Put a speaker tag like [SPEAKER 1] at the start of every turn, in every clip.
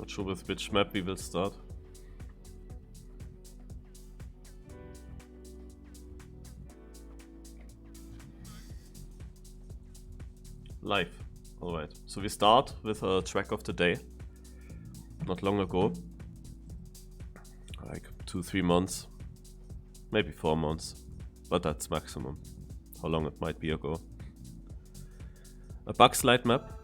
[SPEAKER 1] Not sure with which map we will start. Live. Alright, so we start with a track of the day. Not long ago. Like 2-3 months. Maybe 4 months. But that's maximum. How long it might be ago. A BugSlide map.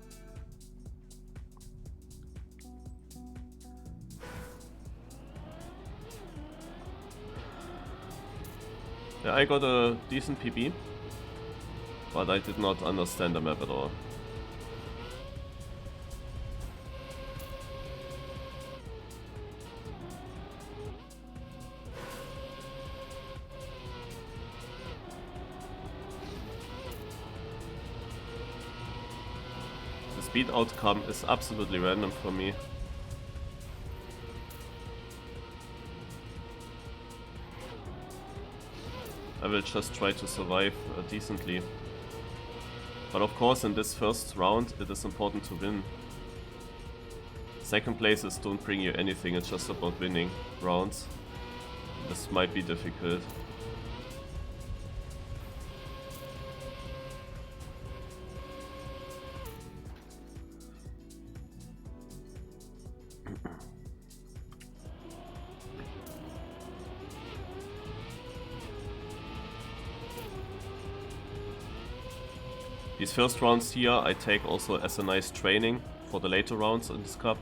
[SPEAKER 1] Yeah, I got a decent PB. But I did not understand the map at all. The speed outcome is absolutely random for me. I will just try to survive decently. But of course in this first round it is important to win. Second places don't bring you anything, it's just about winning rounds. This might be difficult. These first rounds here I take also as a nice training for the later rounds in this cup.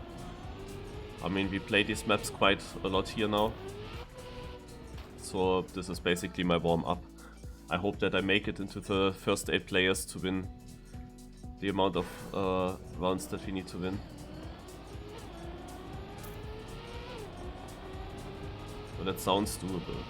[SPEAKER 1] I mean, we play these maps quite a lot here now. So this is basically my warm-up. I hope that I make it into the first 8 players to win the amount of rounds that we need to win. But that sounds doable.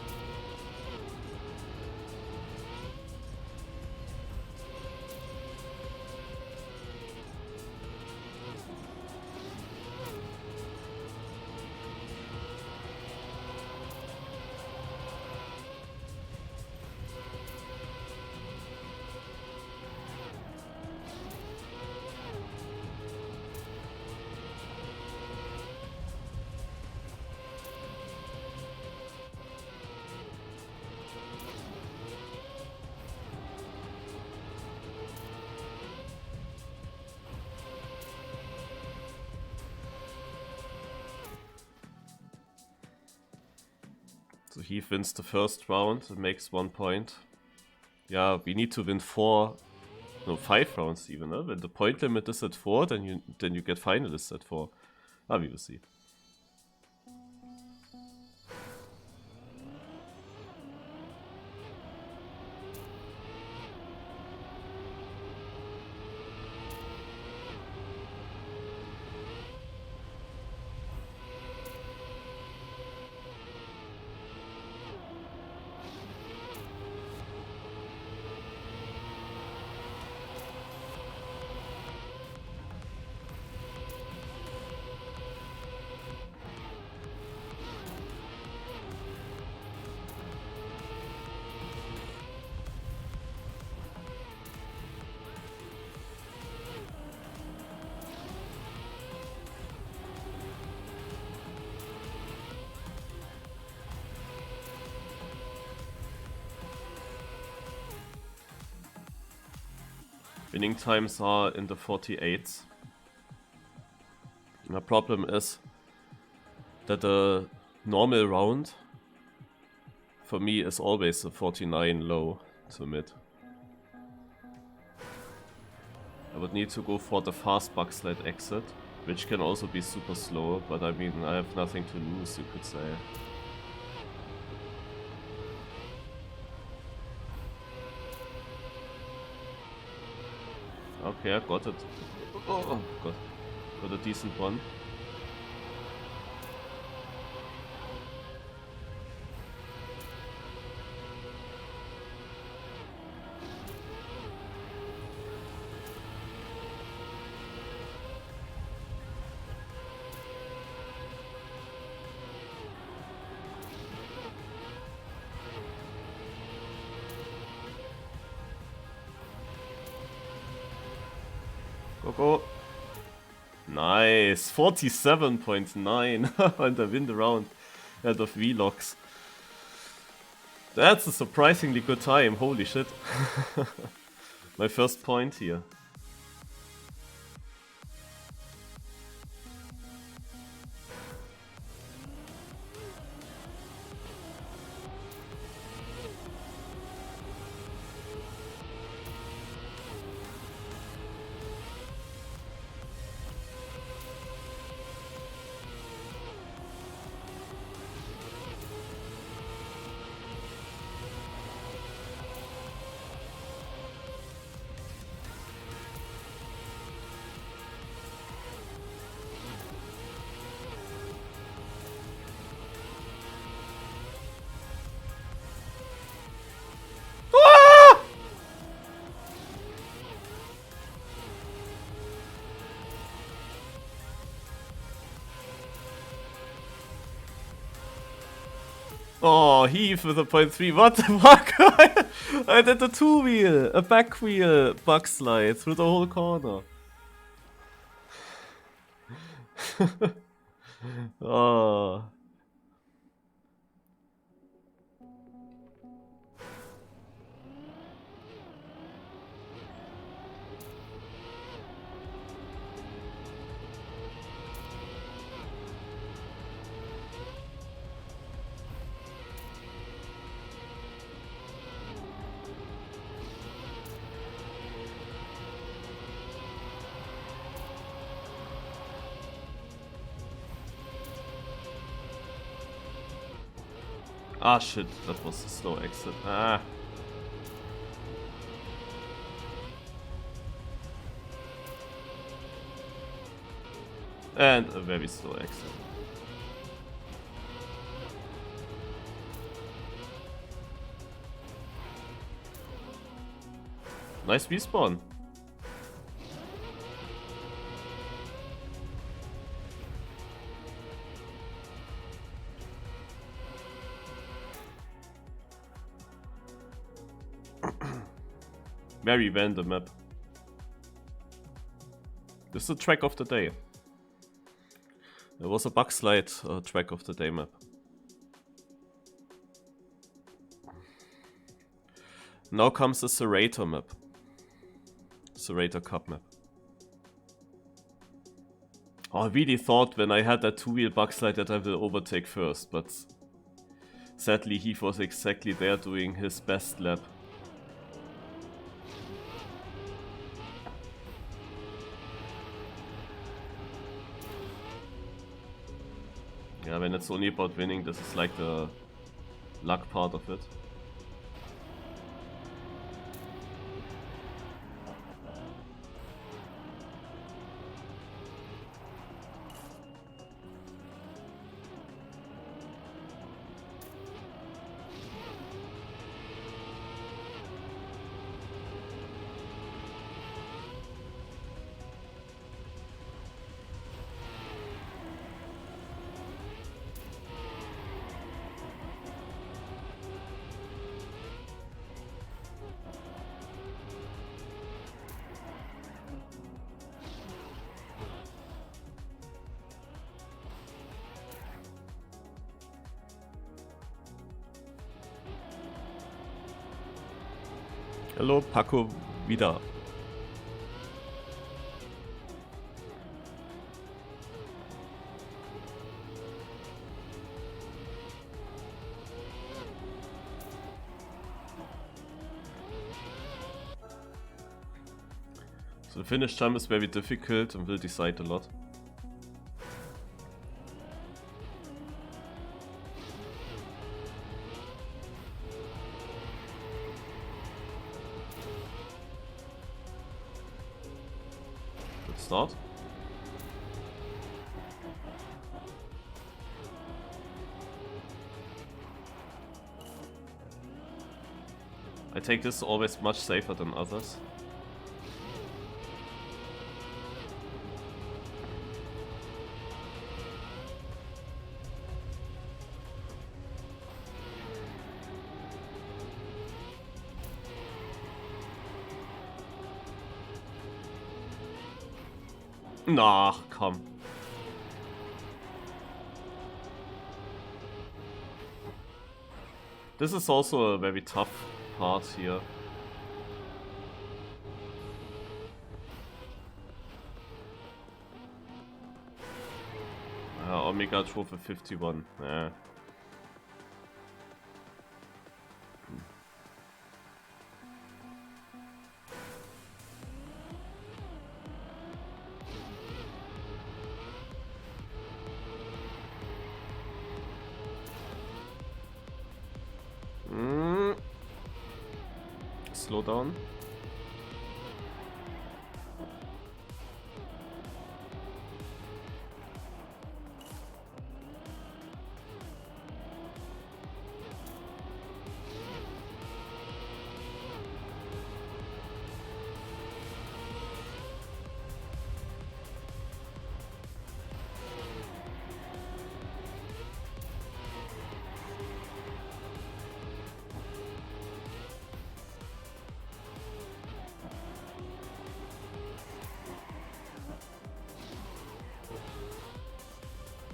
[SPEAKER 1] So he wins the first round and makes 1 point. Yeah, we need to win 5 rounds even, huh? When the point limit is at 4, then you get finalists at 4. Ah, we will see. Winning times are in the 48s. The problem is that a normal round for me is always a 49 low to mid. I would need to go for the fast BugSlide exit, which can also be super slow, but I mean I have nothing to lose, you could say. Okay, I got it. Oh, got a decent one. Go, go. Nice, 47.9 and I win the round out of V-Locks. That's a surprisingly good time, holy shit. My first point here. Oh, heave with a 0.3. What the fuck? I did a 2-wheel, a back wheel bug slide through the whole corner. Oh. Ah shit, that was a slow exit. Ah. And a very slow exit. Nice respawn. Very random map. This is the track of the day. There was a BugSlide track of the day map. Now comes the Serrator map. Serrator Cup map. Oh, I really thought when I had that 2-wheel BugSlide that I will overtake first, but sadly he was exactly there doing his best lap. Yeah, when it's only about winning, this is like the luck part of it. Hallo, Paco, wieder. So the finish time is very difficult and will decide a lot. Start. I take this always much safer than others. Ach, komm. This is also a very tough part here. Omega Trophy 51. Yeah. Slow down.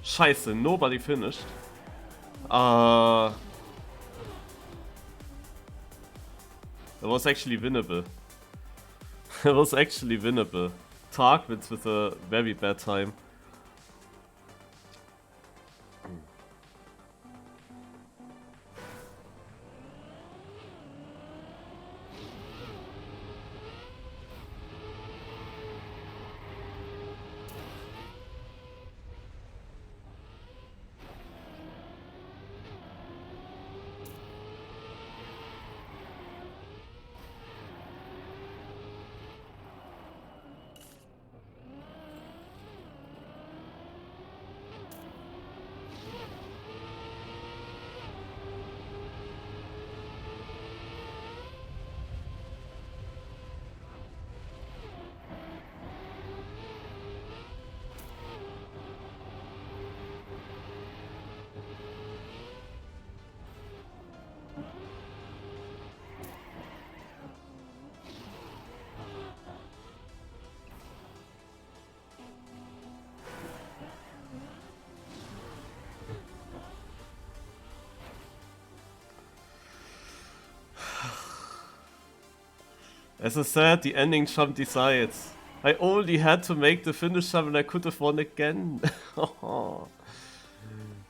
[SPEAKER 1] Scheiße, nobody finished. That was actually winnable. It was actually winnable. Tark wins with a very bad time. As I said, the ending jump decides. I only had to make the finish jump and I could have won again.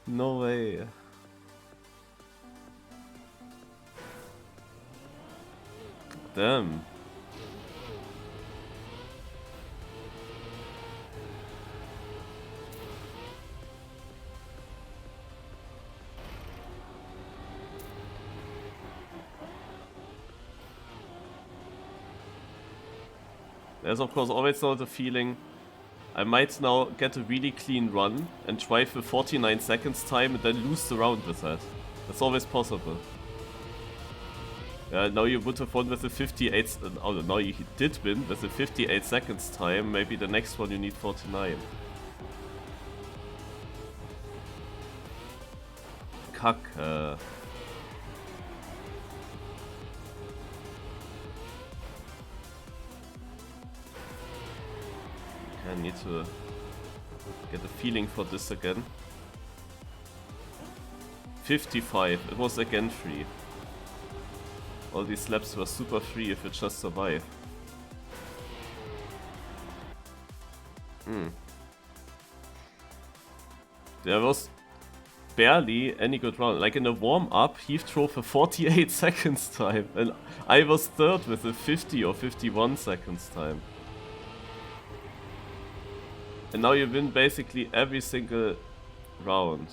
[SPEAKER 1] No way. Damn. There's of course always now the feeling I might now get a really clean run and drive with 49 seconds time and then lose the round with that. That's always possible. Yeah, now you would have won with a 58... Oh, now you did win with a 58 seconds time. Maybe the next one you need 49. Kacke. I need to get a feeling for this again. 55. It was again free. All these laps were super free if you just survive. There was barely any good round. Like in the warm-up, Heath drove a 48 seconds time. And I was third with a 50 or 51 seconds time. And now you win basically every single round.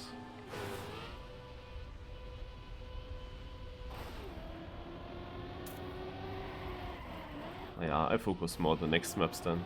[SPEAKER 1] Yeah, I focus more on the next maps then.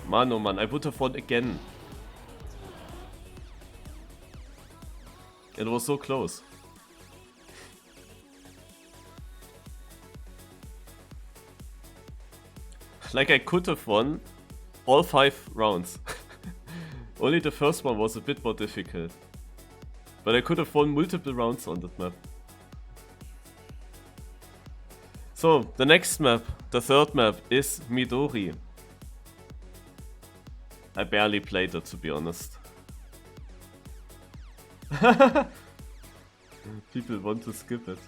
[SPEAKER 1] Man, oh man, I would have won again. It was so close. Like I could have won all 5 rounds. Only the first one was a bit more difficult. But I could have won multiple rounds on that map. So, the next map, the third map, is Midori. I barely played it, to be honest. People want to skip it.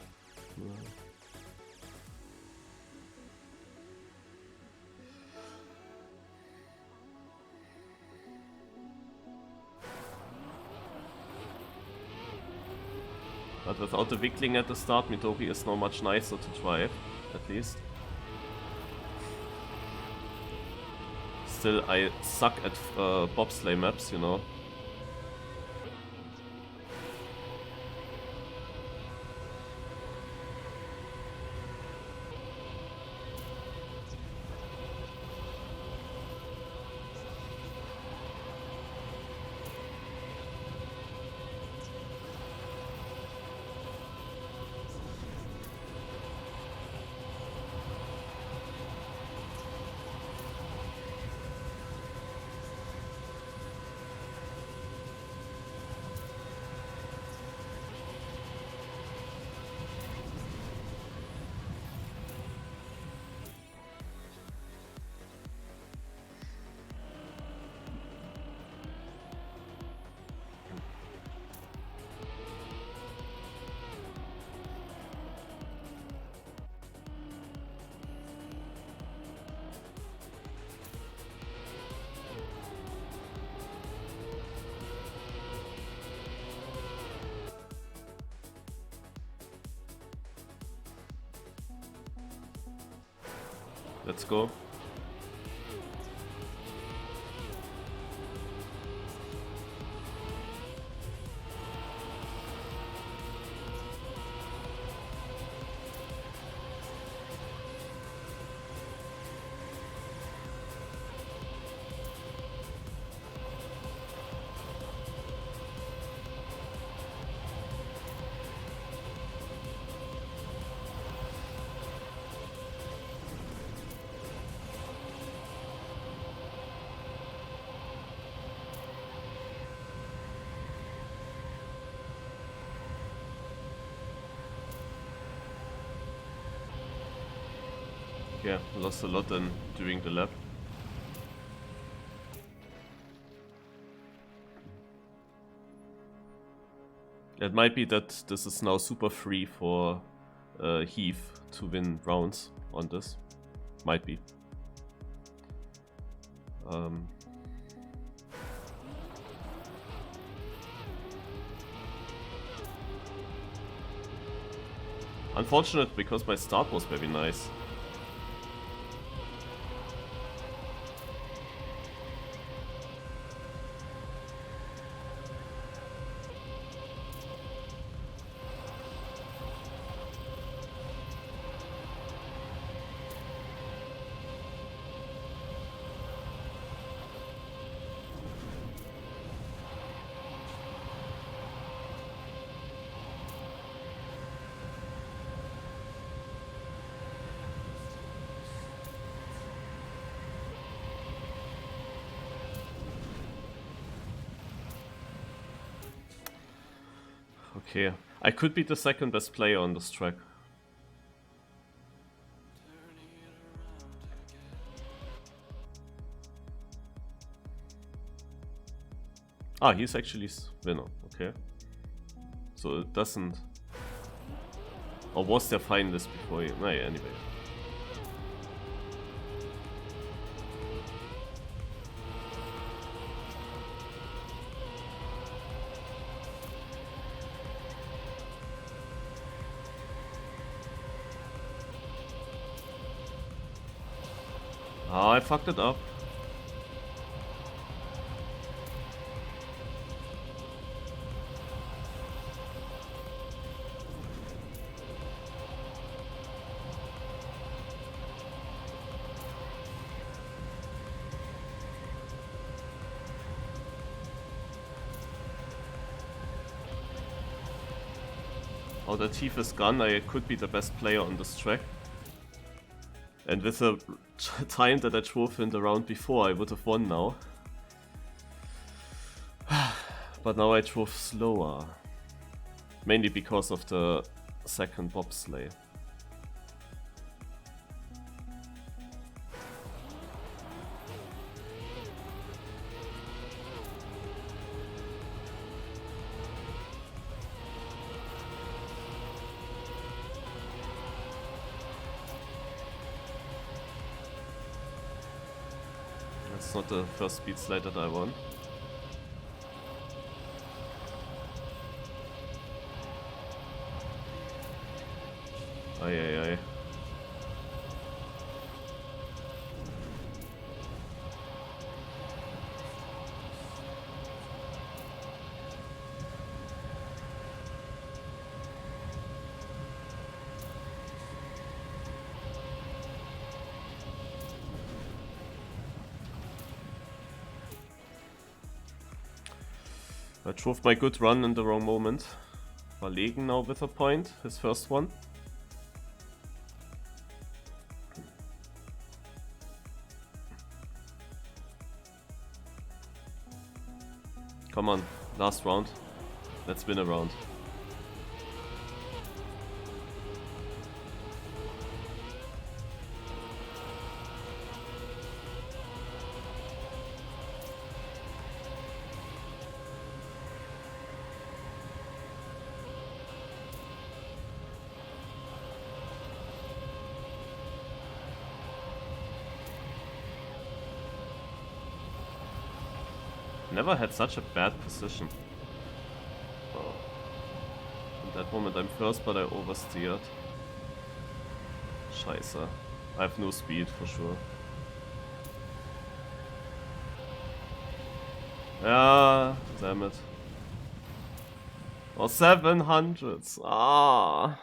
[SPEAKER 1] But without the wiggling at the start, Midori is now much nicer to drive, at least. Still, I suck at bobsleigh maps, you know. Let's go. Yeah, lost a lot then during the lap. It might be that this is now super free for Heath to win rounds on this. Might be. Unfortunate because my start was very nice. Okay, I could be the second best player on this track. Ah, he's actually winner, okay. So it doesn't... Or was there finalist before you? No, anyway. Ah, I fucked it up. Oh, the teeth is gone. I could be the best player on this track. And with the time that I drove in the round before, I would have won now. But now I drove slower. Mainly because of the second bobsleigh. That's not the first speed slide that I won. Ay. I drove my good run in the wrong moment. Verlegen now with a point, his first one. Come on, last round. Let's win a round. Never had such a bad position. Oh. In that moment I'm first, but I oversteered. Scheiße. I have no speed for sure. Yeah, damn it. Oh, 700s. Ah.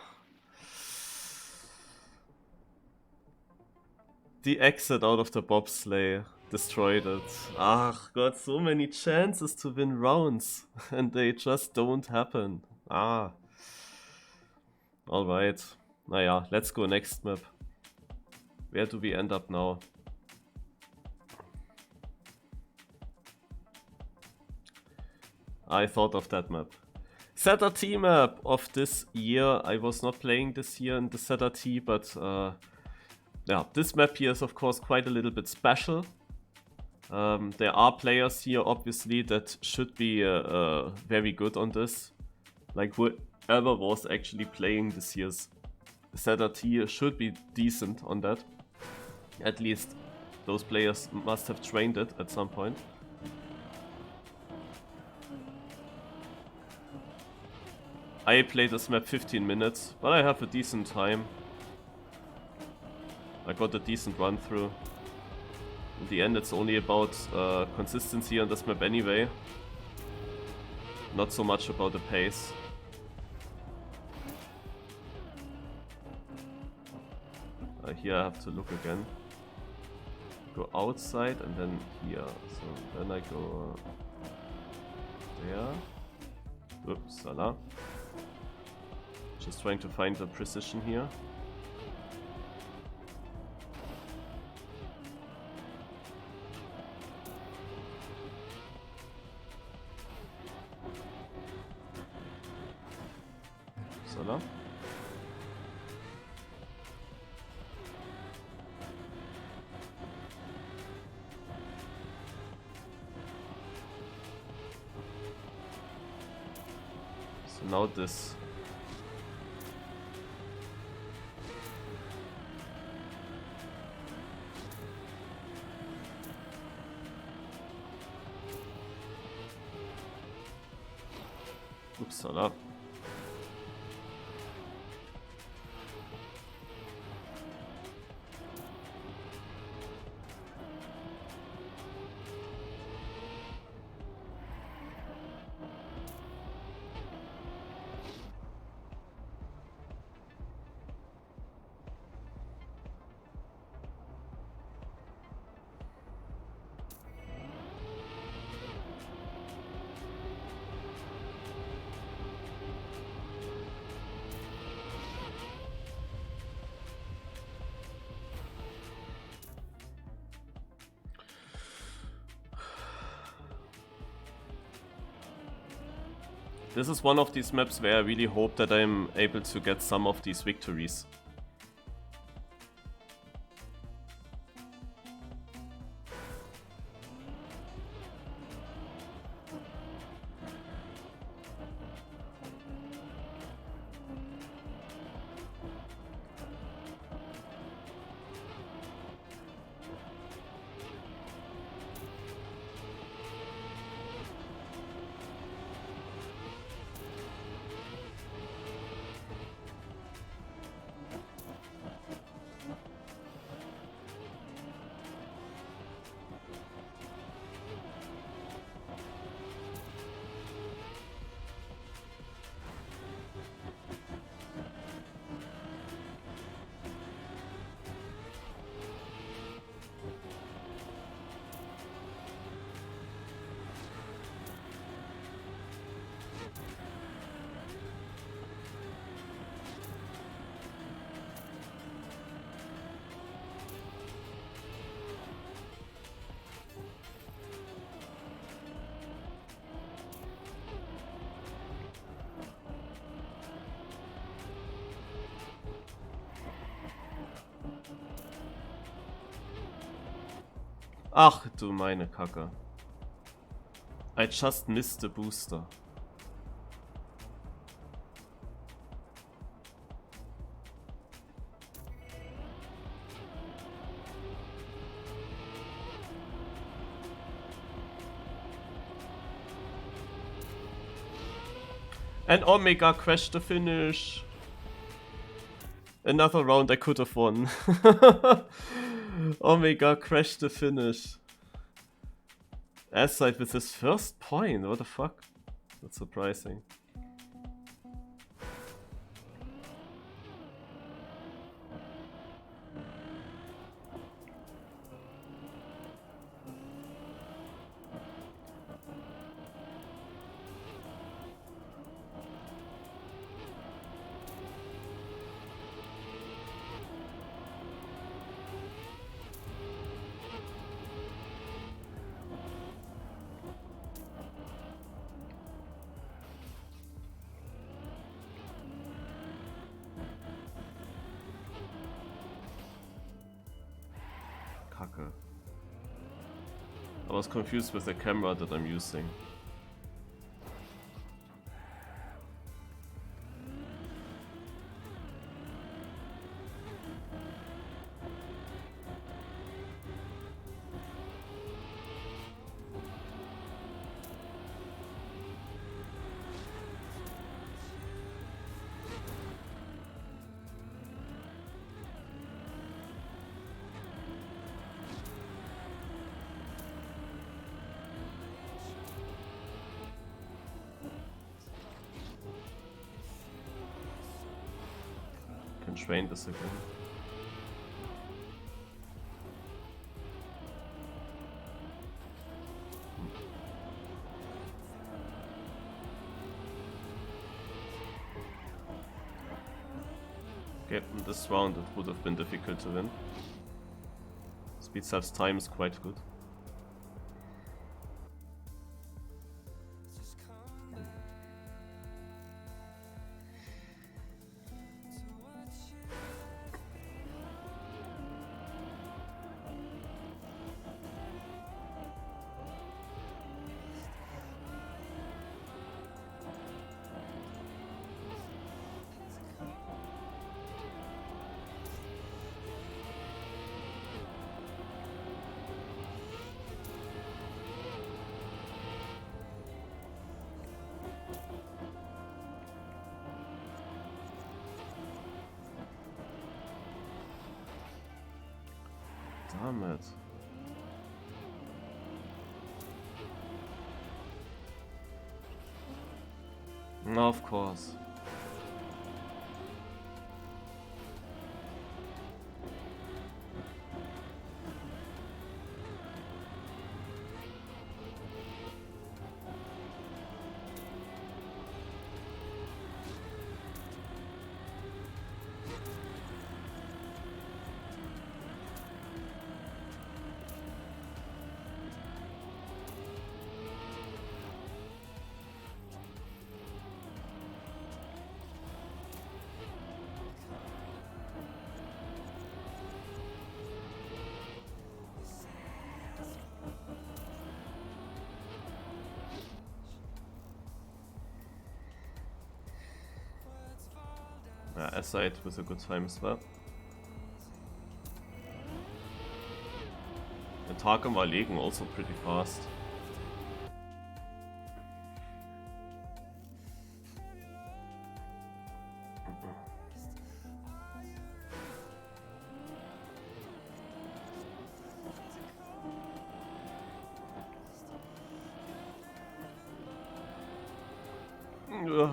[SPEAKER 1] The exit out of the bobsleigh destroyed it. Ah, got so many chances to win rounds and they just don't happen. Ah. Alright. Naja, let's go next map. Where do we end up now? I thought of that map. ZRT map of this year. I was not playing this year in the ZRT, but yeah, this map here is of course quite a little bit special. There are players here obviously that should be very good on this. Like whoever was actually playing this year's ZRT should be decent on that. At least those players must have trained it at some point. I played this map 15 minutes, but I have a decent time. I got a decent run through. In the end it's only about consistency on this map anyway. Not so much about the pace. Here I have to look again. Go outside and then here. So then I go there. Oops, salah. Just trying to find the precision here. Salah. So now this. Upsala. This is one of these maps where I really hope that I'm able to get some of these victories. Ach du meine Kacke. I just missed the booster. And Omega crashed the finish. Another round I could have won. Omega crashed the finish. Aside with his first point, what the fuck? That's surprising. Kacke. I was confused with the camera that I'm using. Train this again. Okay, in this round it would have been difficult to win. Speed Self's time is quite good. Damn it. No, of course. S-side with a good time as well. And Tarkan war legen also pretty fast. Ja.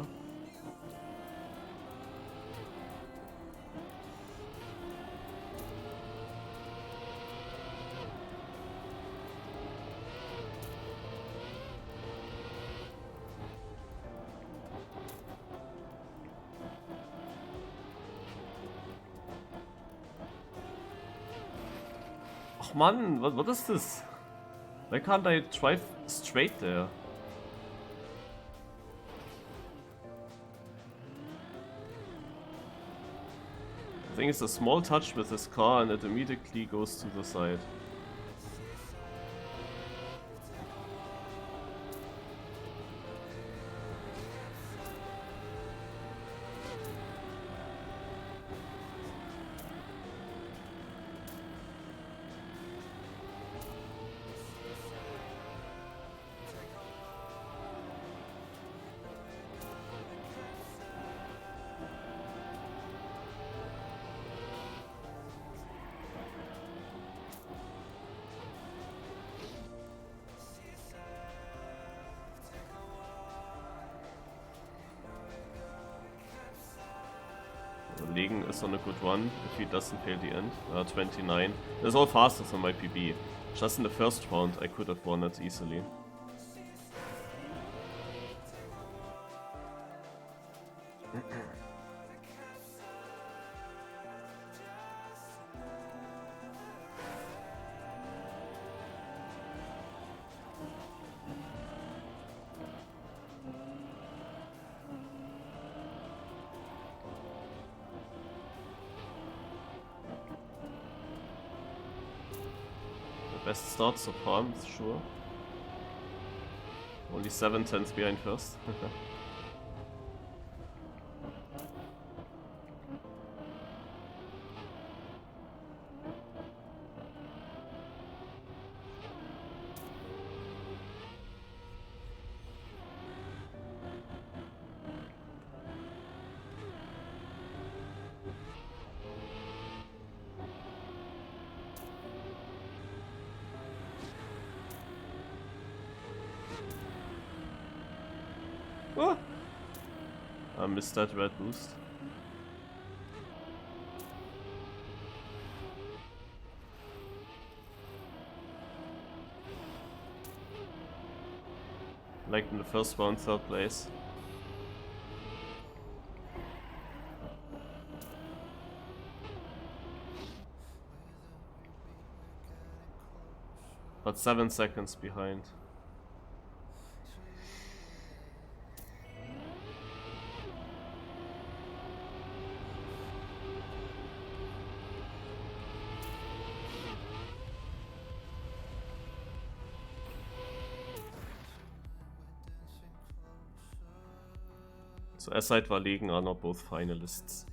[SPEAKER 1] Ach man, what is this? Why can't I drive straight there? I think it's a small touch with this car and it immediately goes to the side. Legen is on a good run if he doesn't fail the end. 29. It's all faster than my PB. Just in the first round I could have won it easily. Best start so far, sure. Only 7 tenths behind first. Oh. I missed that red boost. Like in the first round, 3rd place. But 7 seconds behind. So S-side war legen are now both finalists.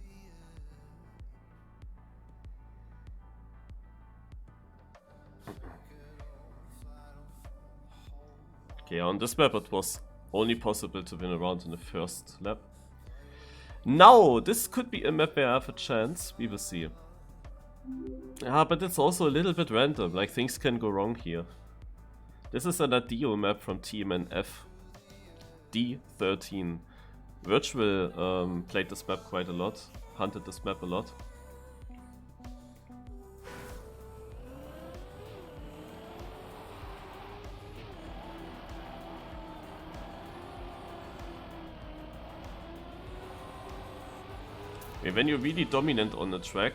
[SPEAKER 1] Okay, on this map it was only possible to win a round in the first lap. Now, this could be a map where I have a chance, we will see. Yeah, but it's also a little bit random, like things can go wrong here. This is a Nadeo map from TMNF D13. Virtual played this map quite a lot, hunted this map a lot. When you're really dominant on the track,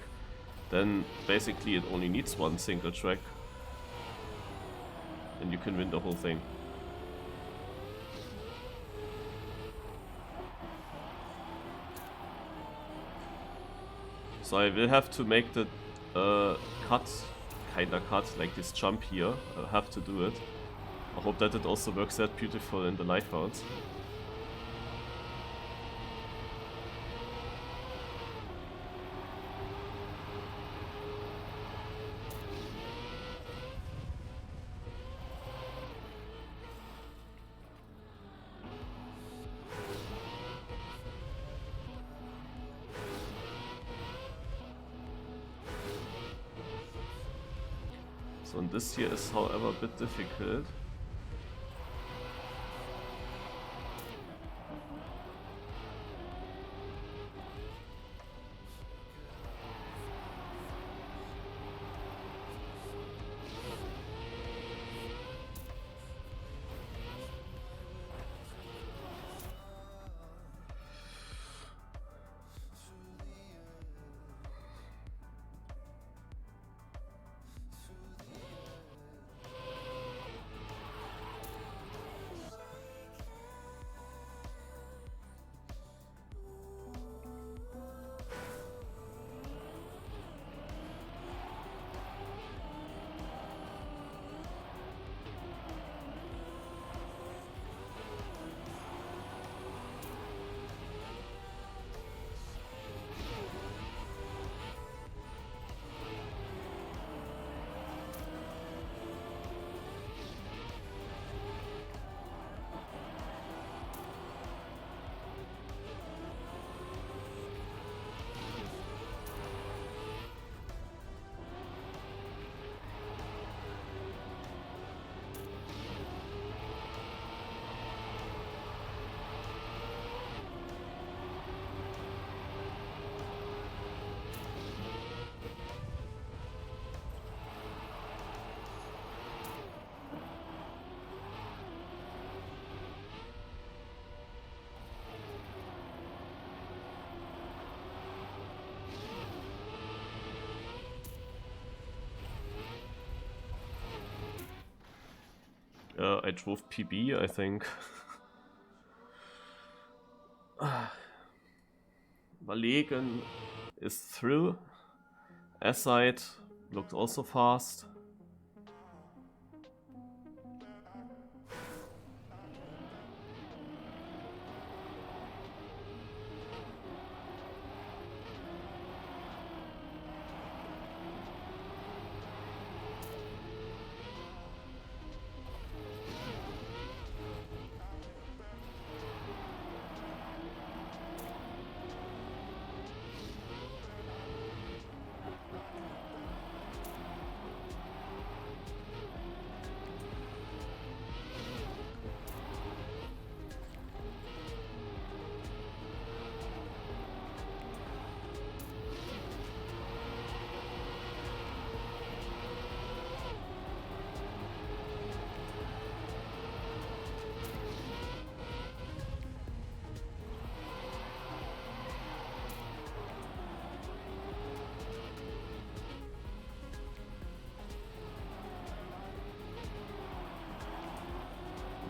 [SPEAKER 1] then basically it only needs one single track and you can win the whole thing. So I will have to make the kinda cut, like this jump here. I'll have to do it. I hope that it also works out beautiful in the live rounds. So, and this here is however a bit difficult. I drove PB, I think. Malegen is through. S-side looked also fast.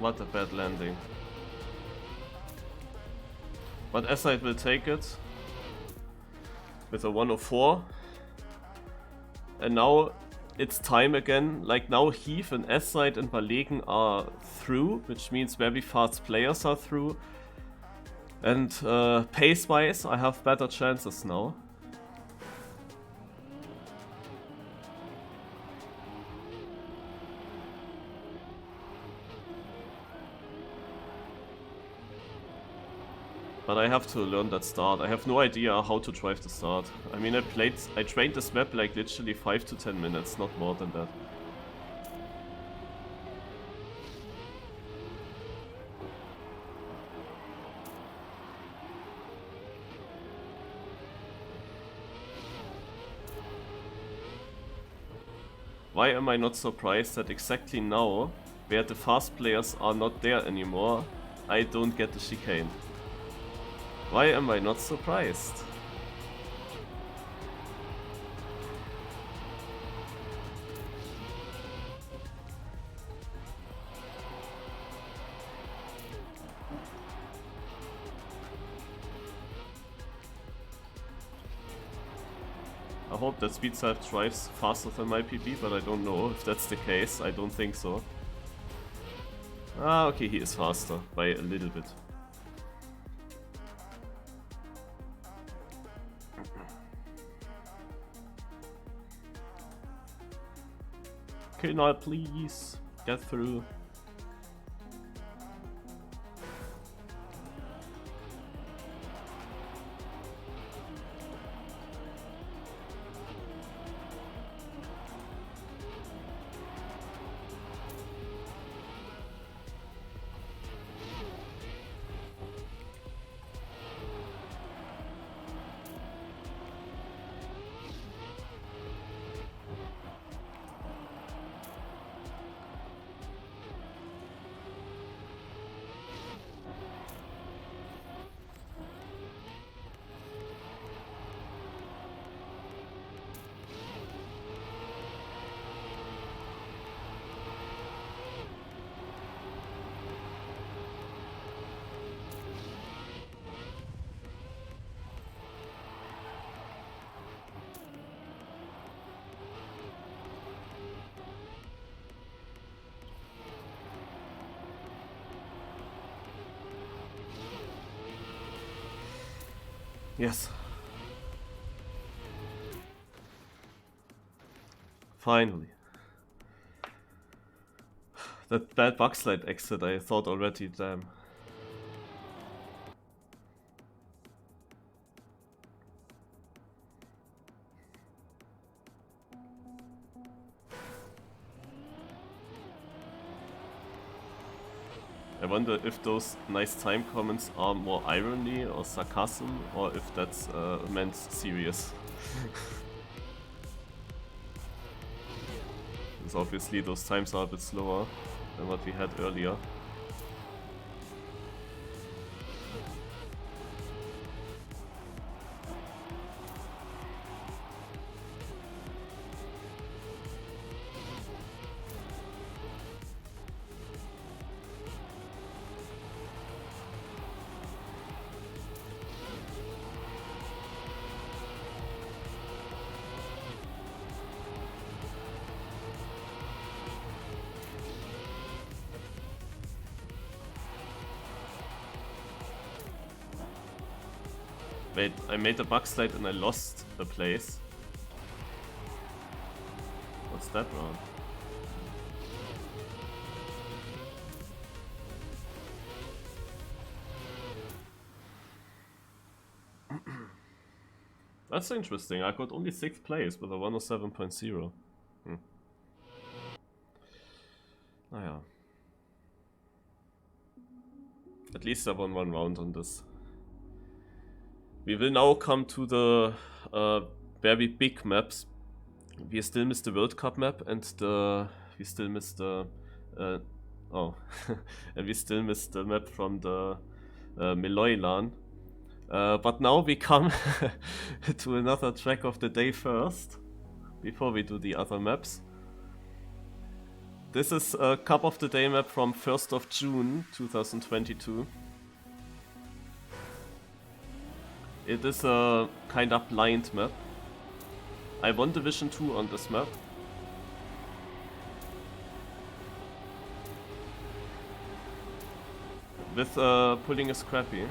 [SPEAKER 1] What a bad landing. But S-side will take it with a 104. And now it's time again. Like now Heath and S-side and Malegen are through, which means very fast players are through. And pace-wise I have better chances now. But I have to learn that start. I have no idea how to drive the start. I mean, I trained this map like literally 5 to 10 minutes, not more than that. Why am I not surprised that exactly now, where the fast players are not there anymore, I don't get the chicane? Why am I not surprised? I hope that SpeedSide drives faster than my PB, but I don't know if that's the case. I don't think so. Ah, okay, he is faster by a little bit. Okay, now please get through. Yes. Finally. That bad BugSlide exit, I thought already, damn. I wonder if those nice time comments are more irony or sarcasm, or if that's meant serious. Because obviously those times are a bit slower than what we had earlier. Wait, I made a BugSlide and I lost a place. What's that round? That's interesting. I got only 6th place with a 107.0. Naja. At least I won one round on this. We will now come to the very big maps. We still missed the WorldCup map and we still missed the and we still missed the map from the Meloy LAN. But now we come to another track of the day first, before we do the other maps. This is a Cup of the Day map from 1st of June 2022. It is a kinda blind map. I won Division 2 on this map. With pulling a Scrappy.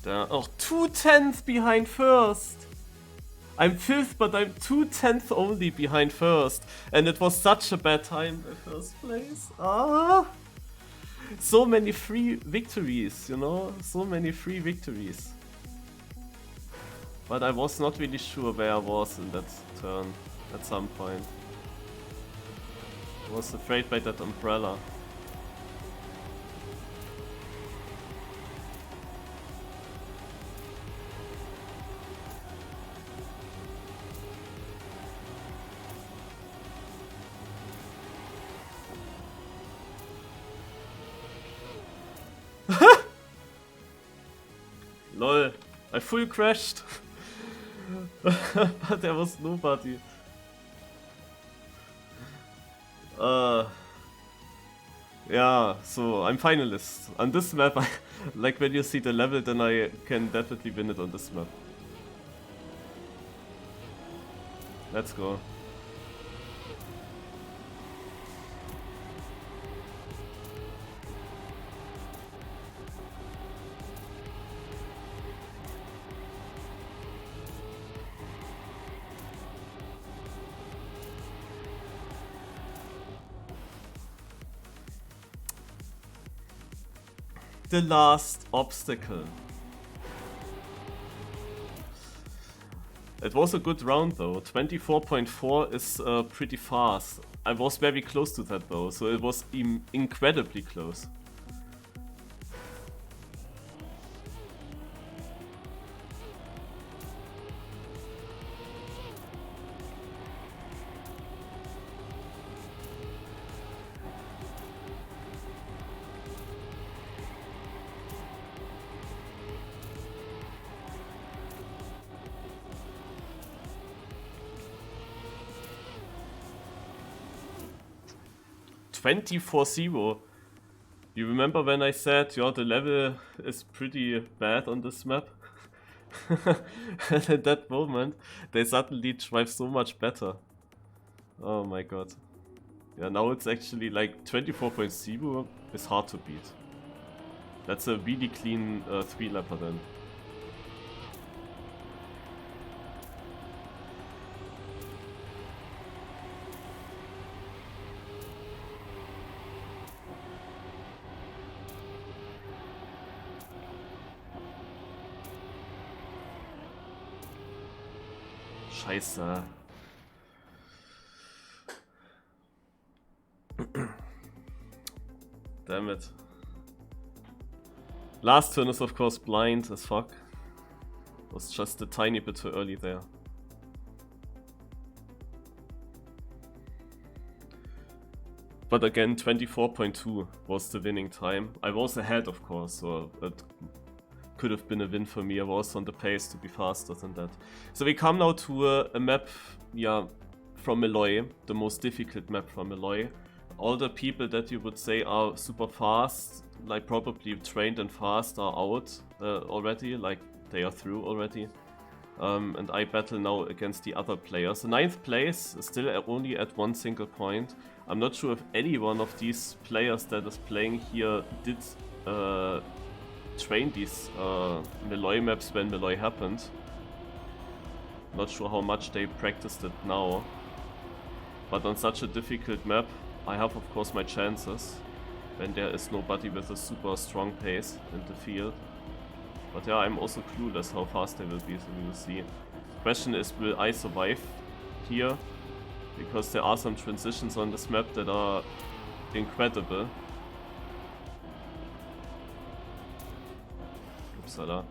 [SPEAKER 1] Oh, 2/10 behind first! I'm 5th, but I'm 2/10 only behind first. And it was such a bad time by first place. Ah! So many free victories, you know? So many free victories. But I was not really sure where I was in that turn at some point. I was afraid by that umbrella. Lol, I full crashed. But there was nobody. Yeah, so I'm finalist. On this map, like when you see the level, then I can definitely win it on this map. Let's go. The last obstacle. It was a good round though. 24.4 is pretty fast. I was very close to that though, so it was incredibly close. $24-0. You remember when I said, yeah, the level is pretty bad on this map? And at that moment, they suddenly drive so much better. Oh my god. Yeah, now it's actually like 24.0 is hard to beat. That's a really clean 3-lapper then. Scheiße. Damn it. Last turn is of course blind as fuck. Was just a tiny bit too early there. But again, 24.2 was the winning time. I was ahead of course, so it could have been a win for me. I was on the pace to be faster than that. So we come now to a map, yeah, from Meloy, the most difficult map from Meloy. All the people that you would say are super fast, like probably trained and fast, are out already, like they are through already. And I battle now against the other players. The 9th place is still only at 1 single point. I'm not sure if any one of these players that is playing here did train these Meloy maps when Meloy happened. Not sure how much they practiced it now. But on such a difficult map, I have of course my chances when there is nobody with a super strong pace in the field. But yeah, I'm also clueless how fast they will be, so we will see. Question is, will I survive here? Because there are some transitions on this map that are incredible. Upsala.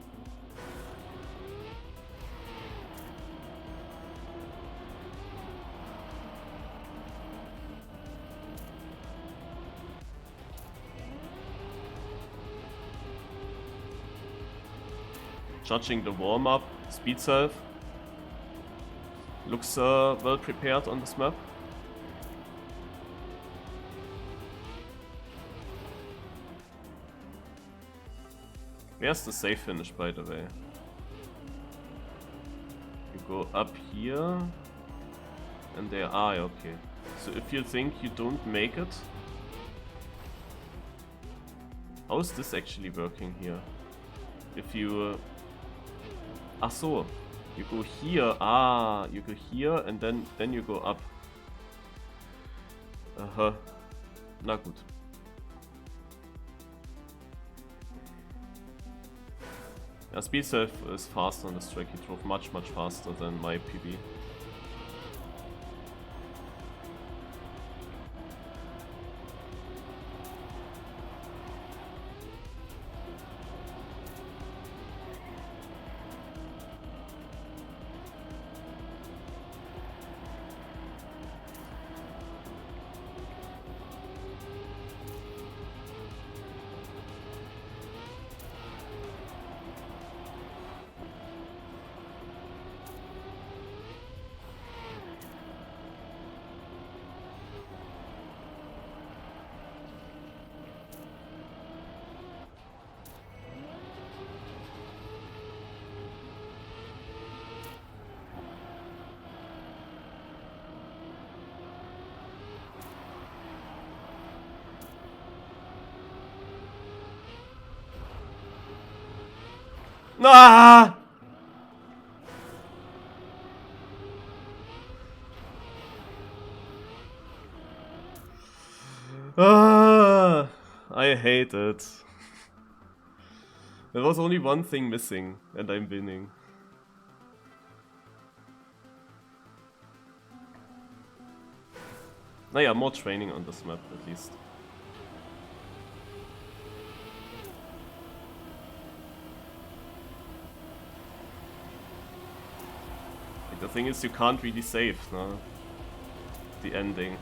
[SPEAKER 1] Judging the warm-up, speed self looks well prepared on this map. Where's the safe finish, by the way? You go up here, and there are, okay. So if you think you don't make it, how is this actually working here? If you ach so, you go here, you go here and then you go up. Aha, na gut. Yeah, speed self is fast on this track, he drove much faster than my PB. Ah! Ah! I hate it. There was only one thing missing, and I'm winning. Naja, more training on this map at least. Like, the thing is, you can't really save, no? The ending.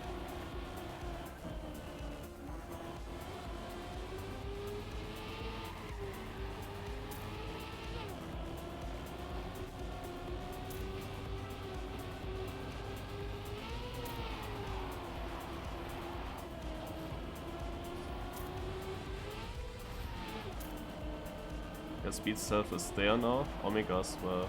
[SPEAKER 1] Yeah, speed self is there now. Omegas were.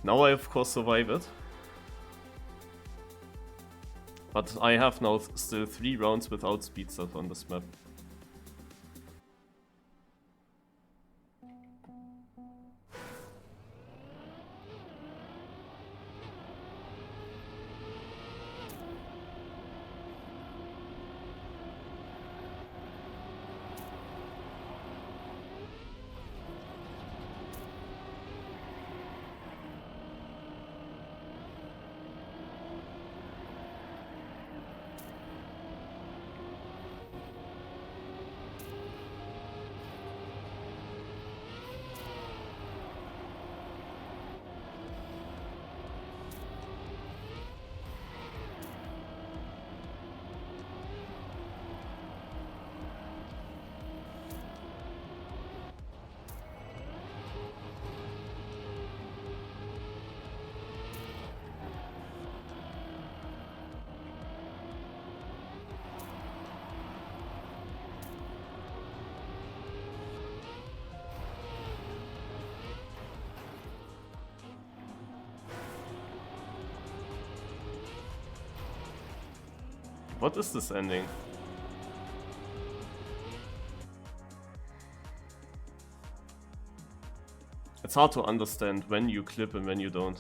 [SPEAKER 1] Now I of course survive it. But I have now still 3 rounds without speed self on this map. What is this ending? It's hard to understand when you clip and when you don't.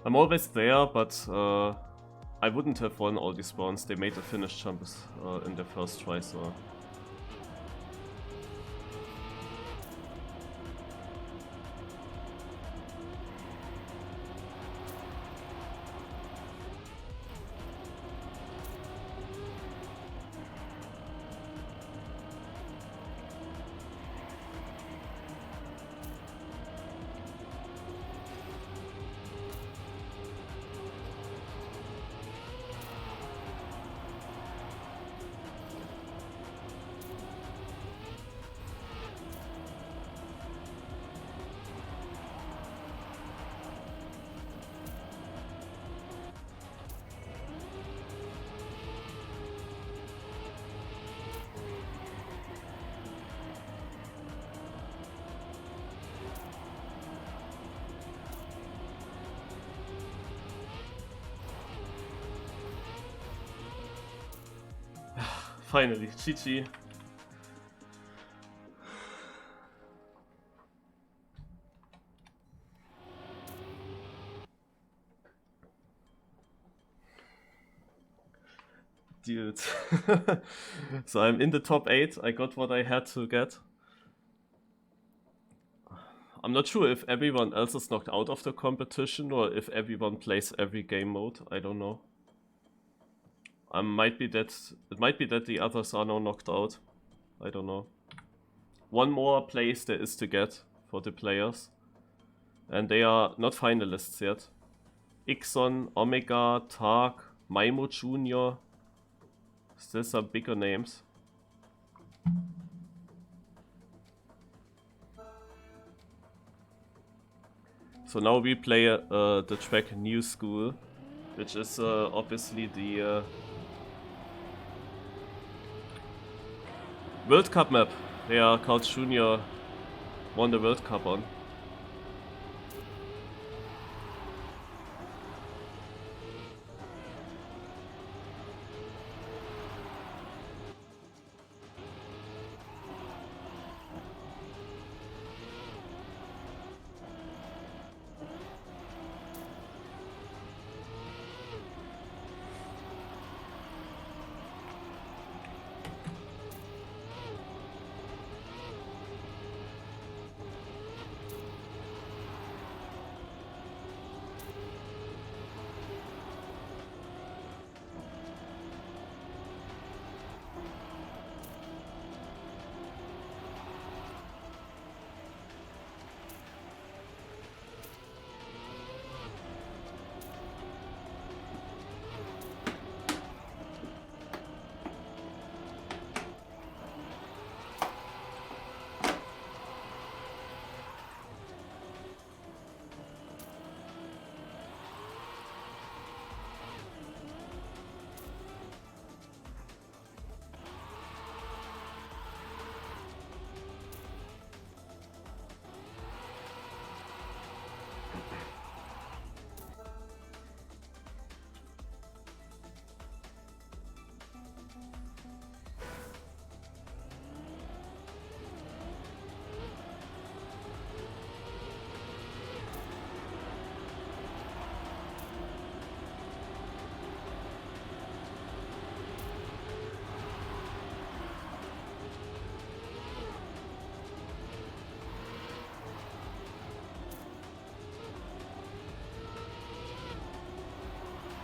[SPEAKER 1] I'm always there, but I wouldn't have won all these spawns. They made the finish jumps in their first try, so... Finally, GG. dude. So I'm in the top 8. I got what I had to get. I'm not sure if everyone else is knocked out of the competition or if everyone plays every game mode. I don't know. It might be that the others are now knocked out. I don't know. One more place there is to get for the players. And they are not finalists yet. Ixon, Omega, Tark, Maimo Jr. Still some bigger names. So now we play the track New School, which is obviously the World Cup map. Yeah, Carl Jr. won the World Cup on.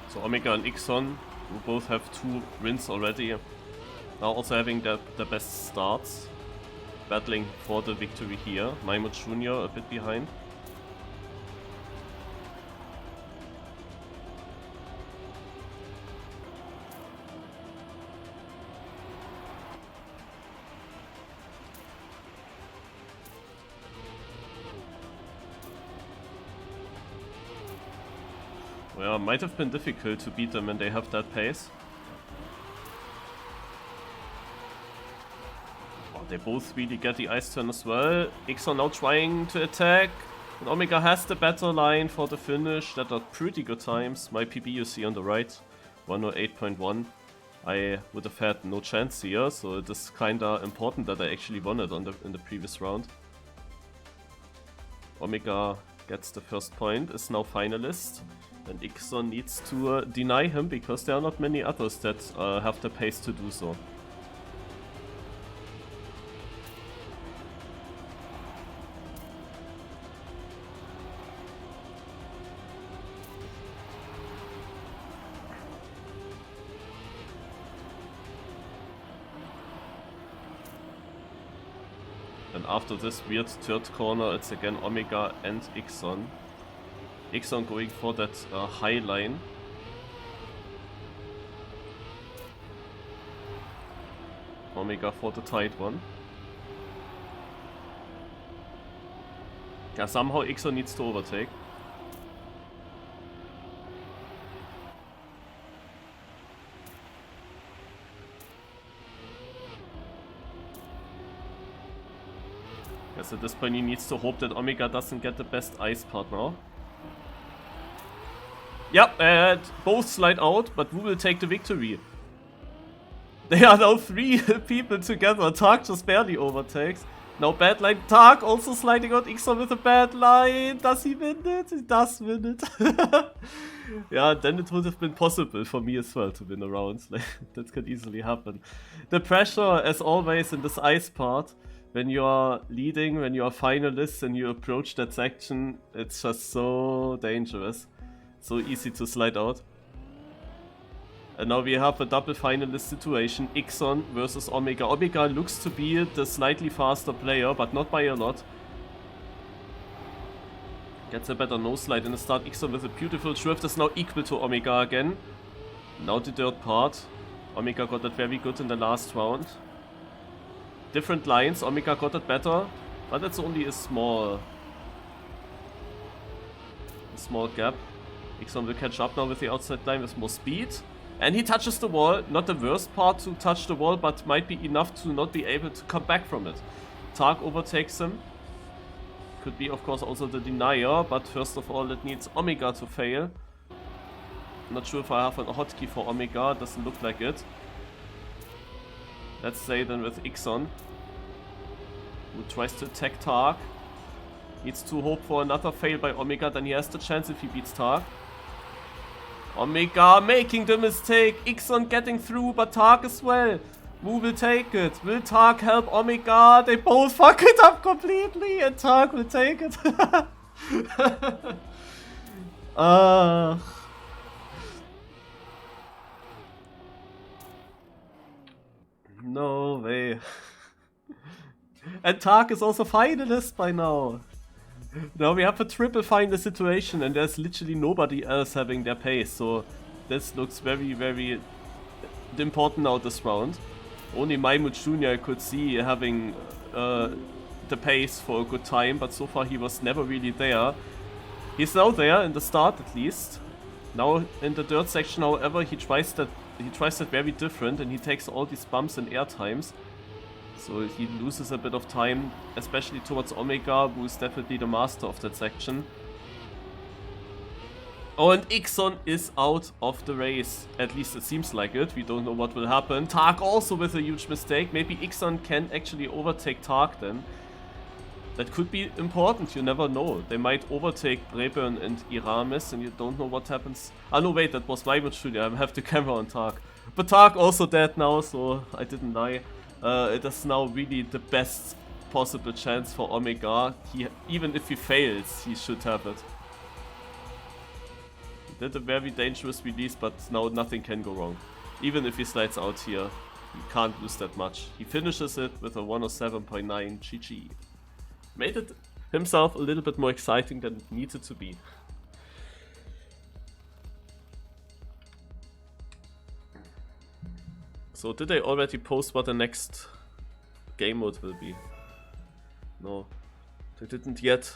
[SPEAKER 1] So Omega and Ixon, who both have 2 wins already, are also having the best starts, battling for the victory here. Maimo Jr. a bit behind. Well, might have been difficult to beat them when they have that pace. Oh, they both really get the ice turn as well. Ixon now trying to attack. And Omega has the better line for the finish. That are pretty good times. My PB you see on the right, 108.1. I would have had no chance here, so it is kinda important that I actually won it in the previous round. Omega gets the first point, is now finalist. And Ixon needs to deny him because there are not many others that have the pace to do so. And after this weird third corner, it's again Omega and Ixon. Ixon going for that high line. Omega for the tight one. Yeah, somehow Ixon needs to overtake. Guess at this point he needs to hope that Omega doesn't get the best ice part now. Yep, both slide out, but who will take the victory? They are now 3 people together. Tark just barely overtakes. Now bad line. Tark also sliding out. Ixon with a bad line. Does he win it? He does win it. Yeah, then it would have been possible for me as well to win a round. Like, that could easily happen. The pressure, as always, in this ice part, when you are leading, when you are finalists and you approach that section, it's just so dangerous. So easy to slide out. And now we have a double finalist situation, Ixon versus Omega. Omega looks to be the slightly faster player, but not by a lot. Gets a better nose slide in the start. Ixon with a beautiful drift is now equal to Omega again. Now the dirt part. Omega got that very good in the last round. Different lines, Omega got it better, but it's only a small gap. Ixon will catch up now with the outside line with more speed. And he touches the wall. Not the worst part to touch the wall, but might be enough to not be able to come back from it. Tark overtakes him. Could be, of course, also the denier, but first of all, it needs Omega to fail. Not sure if I have a hotkey for Omega, doesn't look like it. Let's say then with Ixon, who tries to attack Tark. Needs to hope for another fail by Omega, then he has the chance if he beats Tark. Omega making the mistake, Ixon getting through, but Tark as well. Who will take it? Will Tark help Omega? They both fuck it up completely and Tark will take it. No way. And Tark is also finalist by now. Now we have a triple final situation and there's literally nobody else having their pace. So this looks very, very important now this round. Only Maimut Jr. could see having the pace for a good time, but so far he was never really there. He's now there in the start at least. Now in the dirt section, however, he tries that very different and he takes all these bumps and air times. So he loses a bit of time, especially towards Omega, who is definitely the master of that section. Oh, and Ixon is out of the race. At least it seems like it. We don't know what will happen. Tark also with a huge mistake. Maybe Ixon can actually overtake Tark then. That could be important, you never know. They might overtake Breburn and Iramis and you don't know what happens. Ah no, wait, that was my studio. I have the camera on Tark. But Tark also dead now, so I didn't lie. It is now really the best possible chance for Omega. Even if he fails, he should have it. He did a very dangerous release, but now nothing can go wrong. Even if he slides out here, he can't lose that much. He finishes it with a 107.9 GG. Made it himself a little bit more exciting than it needed to be. So did I already post what the next game mode will be? No, they didn't yet.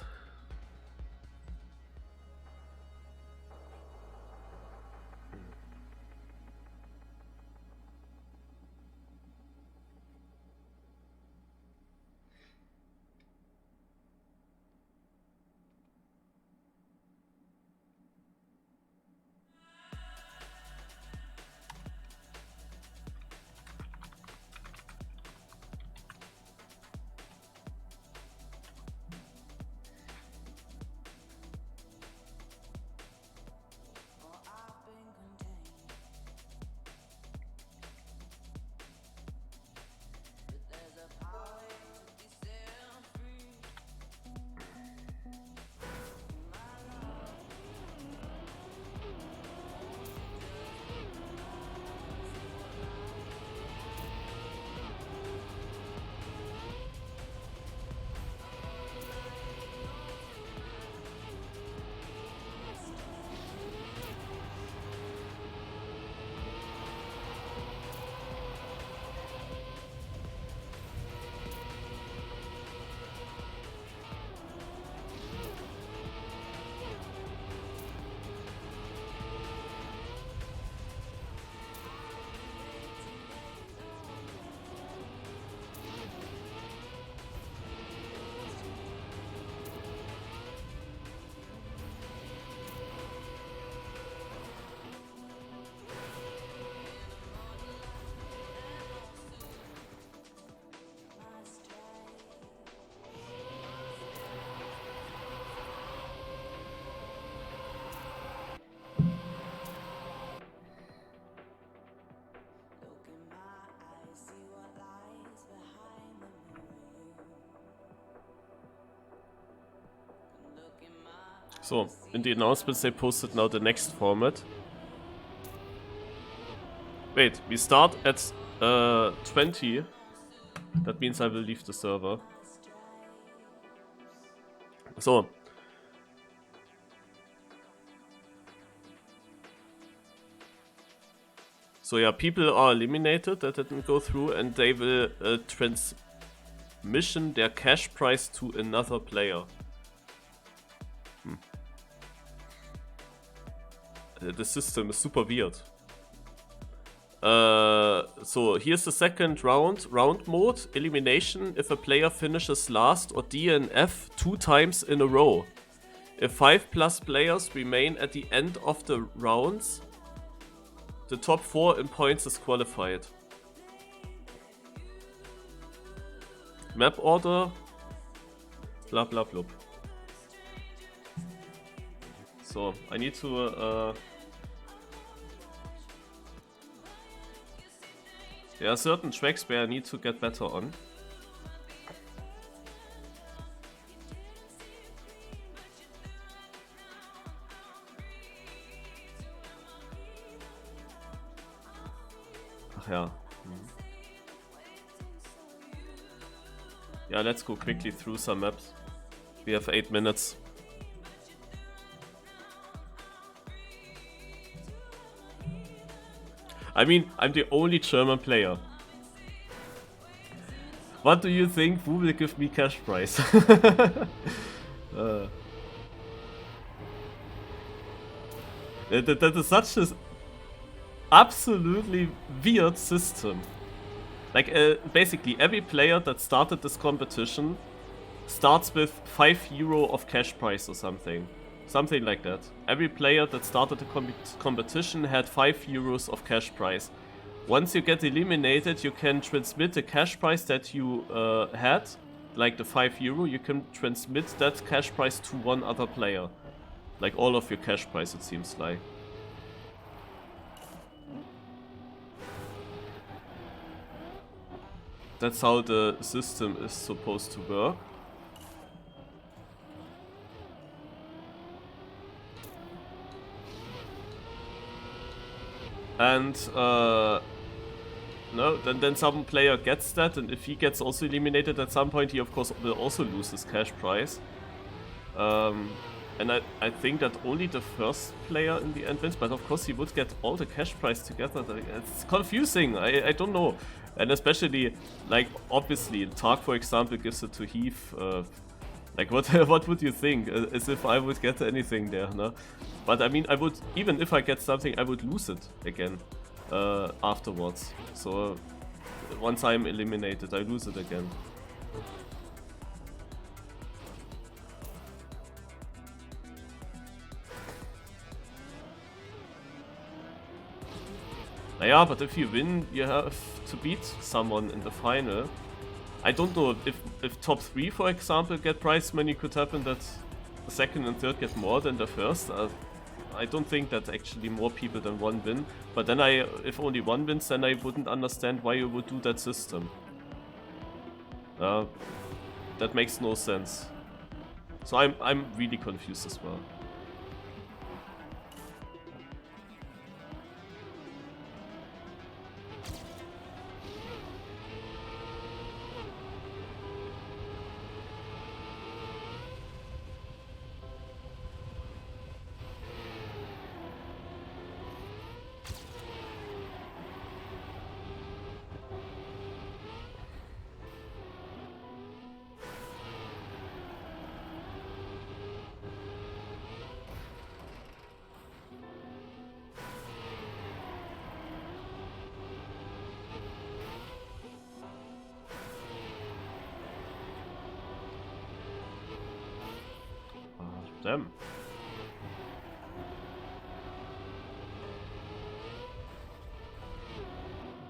[SPEAKER 1] So, in the announcements they posted now the next format. Wait, we start at 20. That means I will leave the server. So. So yeah, people are eliminated that didn't go through, and they will transmission their cash prize to another player. The system is super weird. So here's the second round mode. Elimination if a player finishes last or DNF 2 times in a row. If 5+ players remain at the end of the rounds, the top 4 in points is qualified. Map order, blah blah blah. So I need to there are certain tracks where I need to get better on. Ach ja. Yeah, let's go quickly through some maps. We have 8 minutes. I mean, I'm the only German player. What do you think? Who will give me cash prize? That is such an absolutely weird system. Like, basically every player that started this competition starts with €5 of cash prize or something. Something like that. Every player that started the competition had €5 of cash prize. Once you get eliminated, you can transmit the cash prize that you had, like the €5, you can transmit that cash prize to one other player. Like all of your cash prize, it seems like. That's how the system is supposed to work. And no, then some player gets that, and if he gets also eliminated at some point, he of course will also lose his cash prize. And I think that only the first player in the end wins, but of course he would get all the cash prize together. It's confusing, I don't know. And especially, like, obviously, Tark, for example, gives it to Heath. Like, what would you think? As if I would get anything there, no? But I mean, I would, even if I get something, I would lose it again afterwards. So once I'm eliminated, I lose it again. Naja, but if you win, you have to beat someone in the final. I don't know if top 3, for example, get prize money, could happen that the second and third get more than the first. I don't think that actually more people than one win. But then if only one wins, then I wouldn't understand why you would do that system. That makes no sense. So I'm really confused as well. Damn.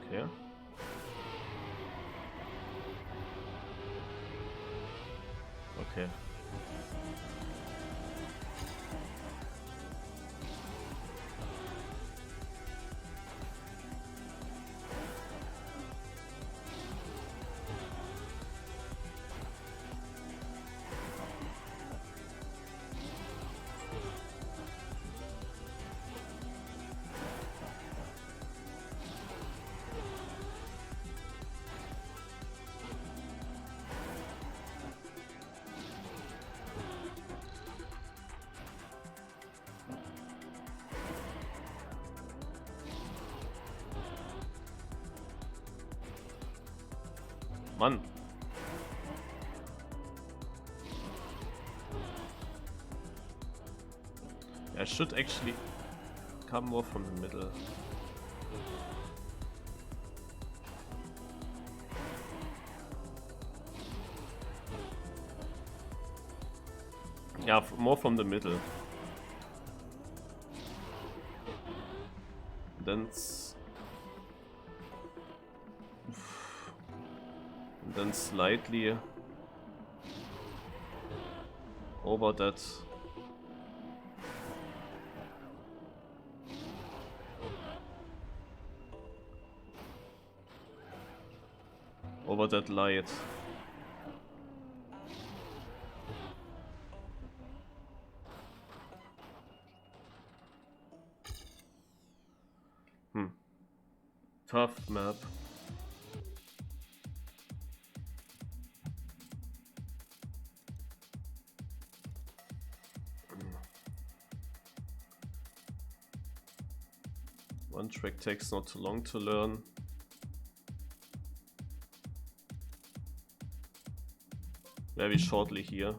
[SPEAKER 1] Okay. Okay. Mann. I should actually come more from the middle. Yeah, more from the middle. Then slightly over that. Over that light. Tough map. One track takes not too long to learn. Very shortly here.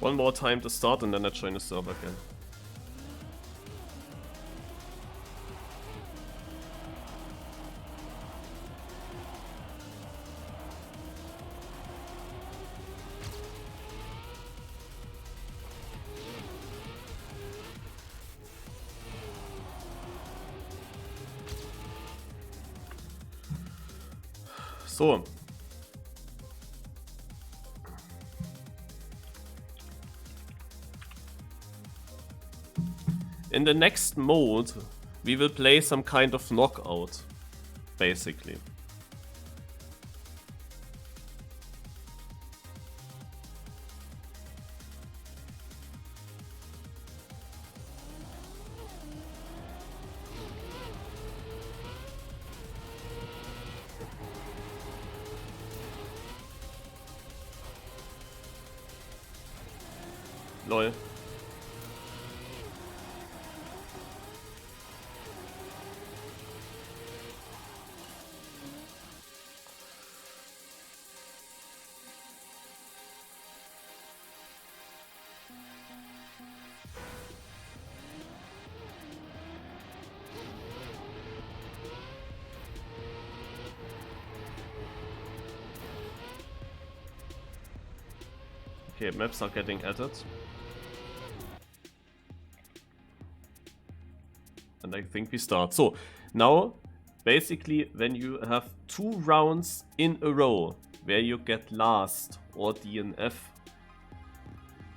[SPEAKER 1] One more time to start and then I join the server again. So. In the next mode, we will play some kind of knockout, basically. Lol. Okay, maps are getting added. And I think we start. So, now, basically, when you have 2 rounds in a row where you get last or DNF,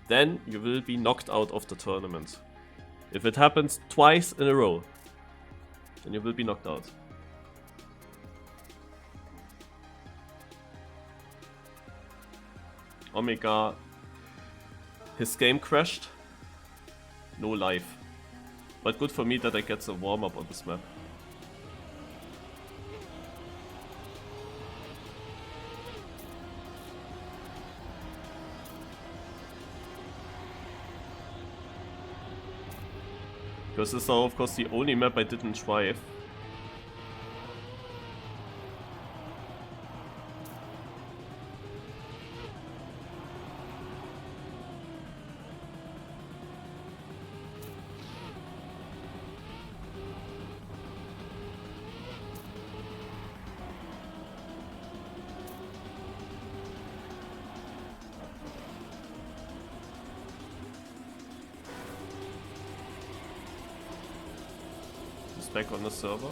[SPEAKER 1] then you will be knocked out of the tournament. If it happens twice in a row, then you will be knocked out. Omega, his game crashed. No life. But good for me that I get the warm-up on this map. Because this is of course the only map I didn't drive. back on the server.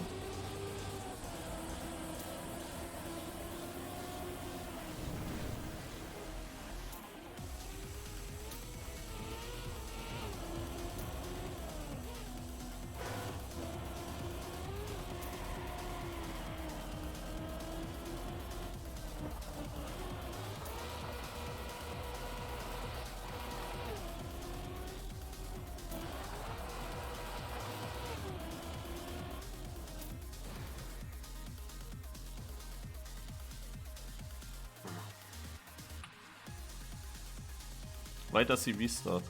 [SPEAKER 1] Why does he restart?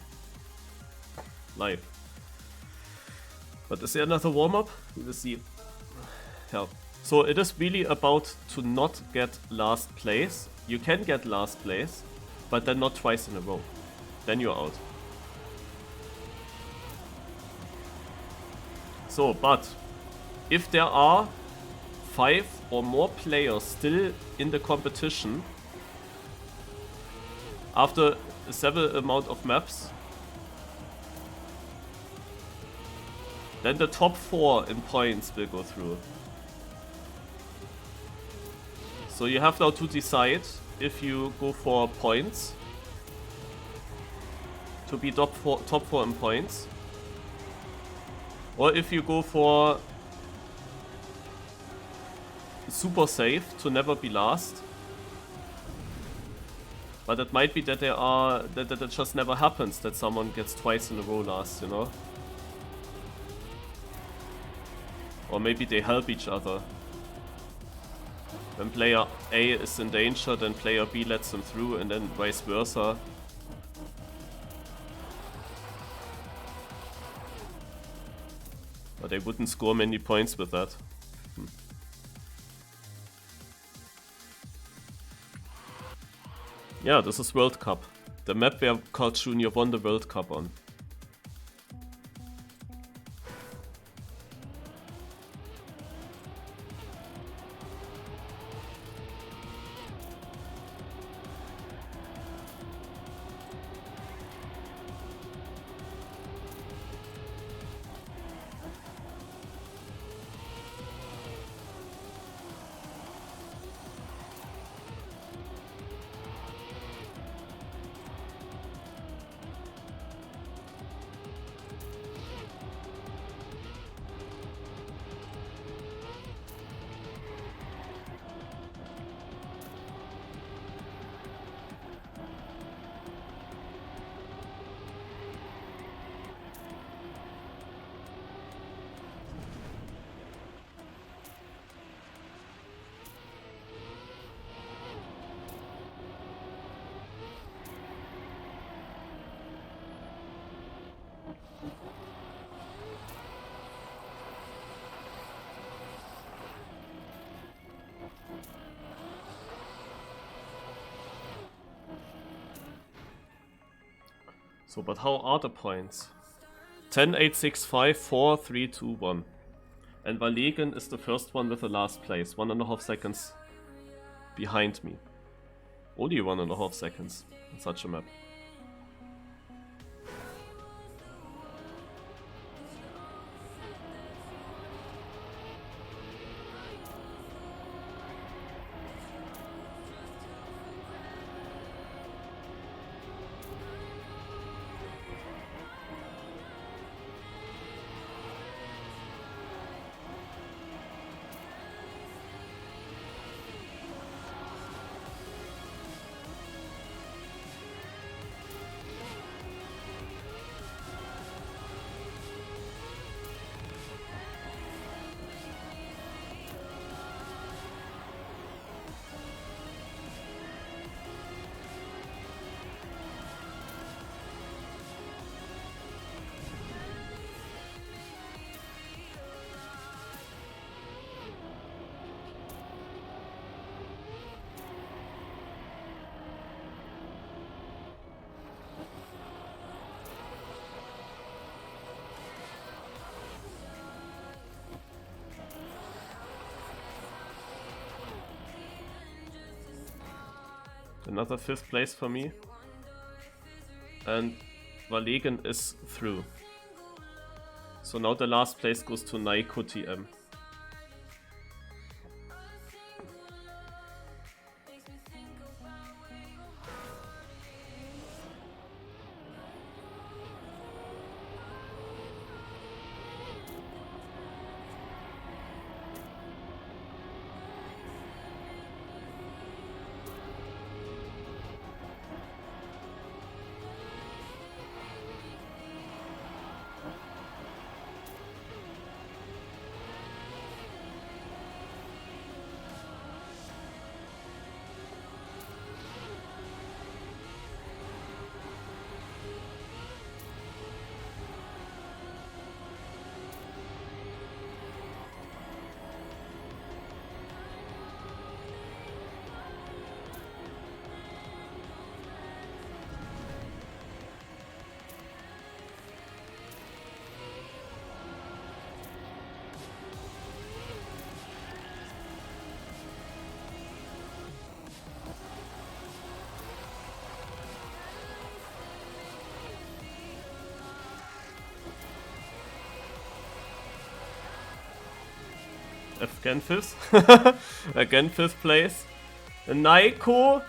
[SPEAKER 1] Live. But is there another warm-up? We will see. Yeah. So it is really about to not get last place. You can get last place, but then not twice in a row. Then you're out. So, but if there are 5 or more players still in the competition after several amount of maps, then the top 4 in points will go through. So you have now to decide if you go for points to be top 4 in points, or if you go for super safe to never be last. But it might be that there are that it just never happens that someone gets twice in a row last, you know? Or maybe they help each other. When player A is in danger, then player B lets them through, and then vice versa. But they wouldn't score many points with that. Yeah, this is World Cup. The map where Carl Jr. won the World Cup on. So, but how are the points? 10, 8, 6, 5, 4, 3, 2, 1. And Valegen is the first one with the last place, 1.5 seconds behind me. Only 1.5 seconds on such a map. Another 5th place for me. And Valegen is through. So now the last place goes to Naiko TM. Again fifth. Again fifth place. Naiko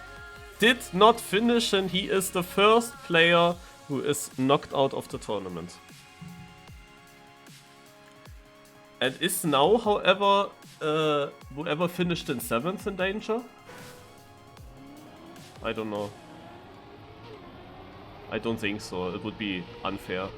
[SPEAKER 1] did not finish and he is the first player who is knocked out of the tournament. And is now, however, whoever finished in 7th in danger? I don't know. I don't think so, it would be unfair.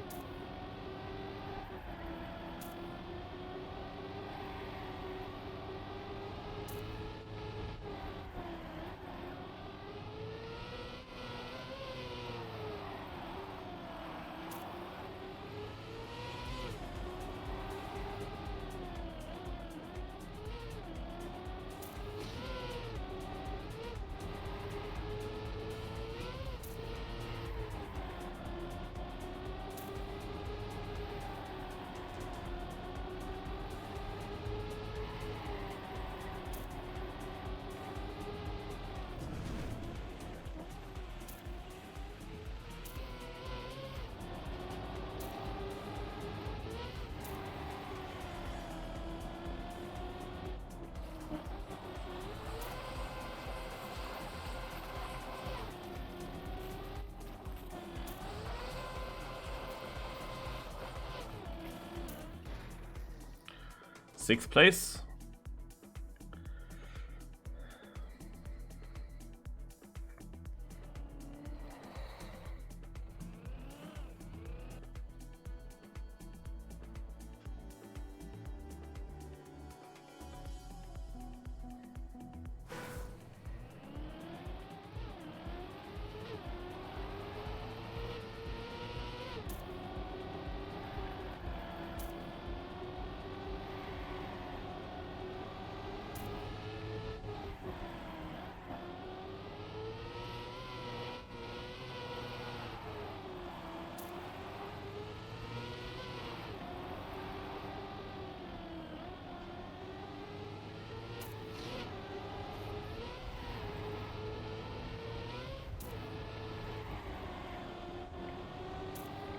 [SPEAKER 1] Sixth place.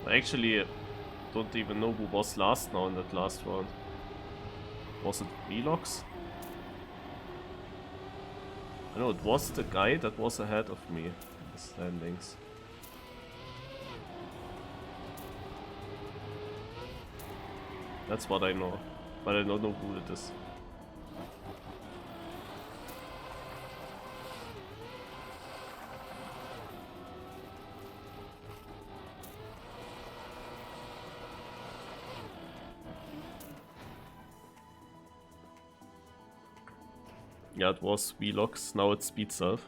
[SPEAKER 1] I actually don't even know who was last now in that last round. Was it Velox? I know it was the guy that was ahead of me in the standings. That's what I know, but I don't know who it is. Yeah, it was Velox, now it's Speedself.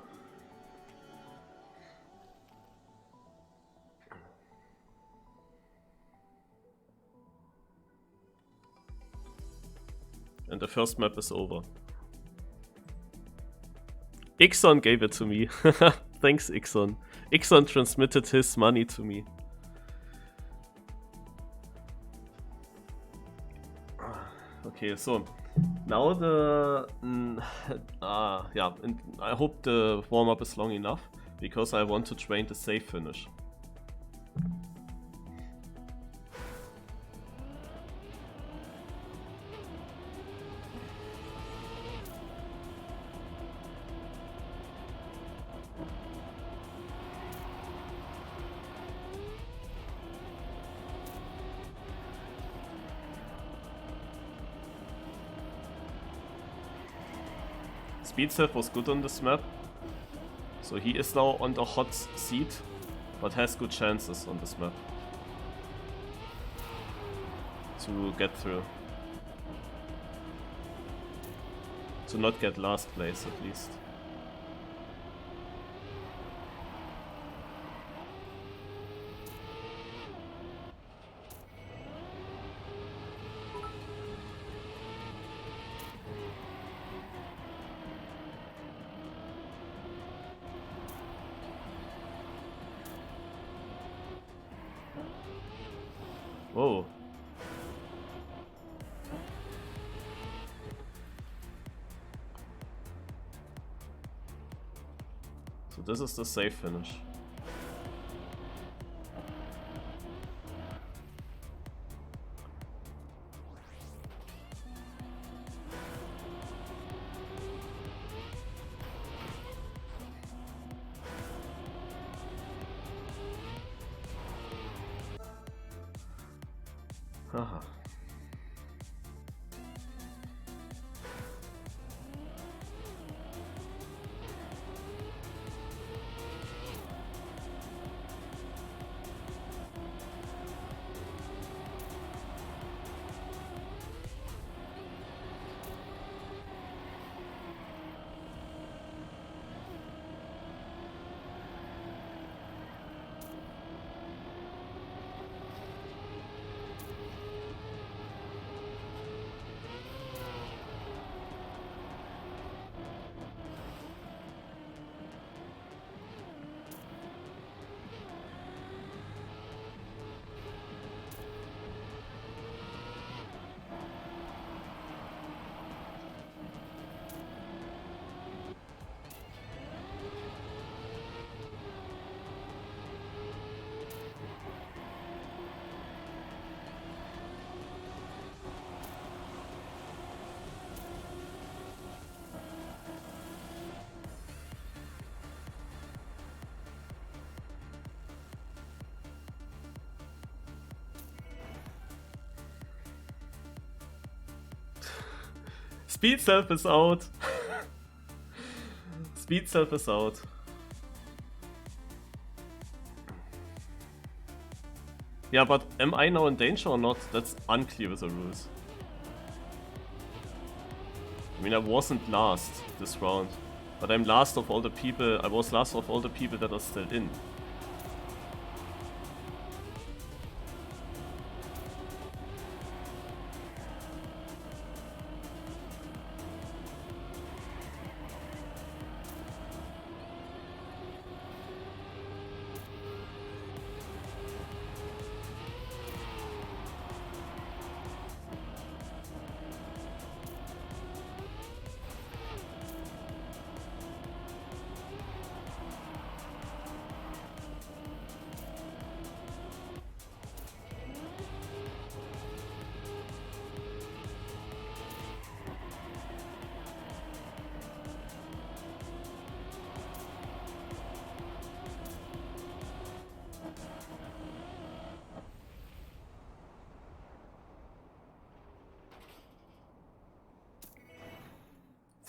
[SPEAKER 1] And the first map is over. Ixon gave it to me. Thanks, Ixon. Ixon transmitted his money to me. Okay, so now the yeah, and I hope the warm-up is long enough because I want to train the safe finish. Speed Self was good on this map. So he is now on the hot seat, but has good chances on this map to get through. To not get last place at least. Whoa. So this is the safe finish. Haha. Speed Self is out. Speed Self is out. Yeah, but am I now in danger or not? That's unclear with the rules. I mean, I wasn't last this round, but I'm last of all the people. I was last of all the people that are still in.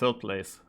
[SPEAKER 1] Third place.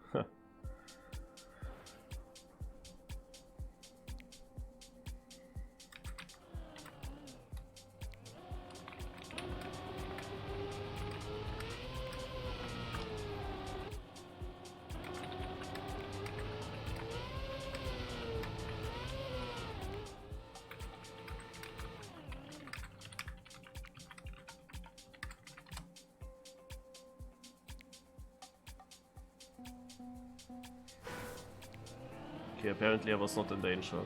[SPEAKER 1] Okay, apparently I was not in danger.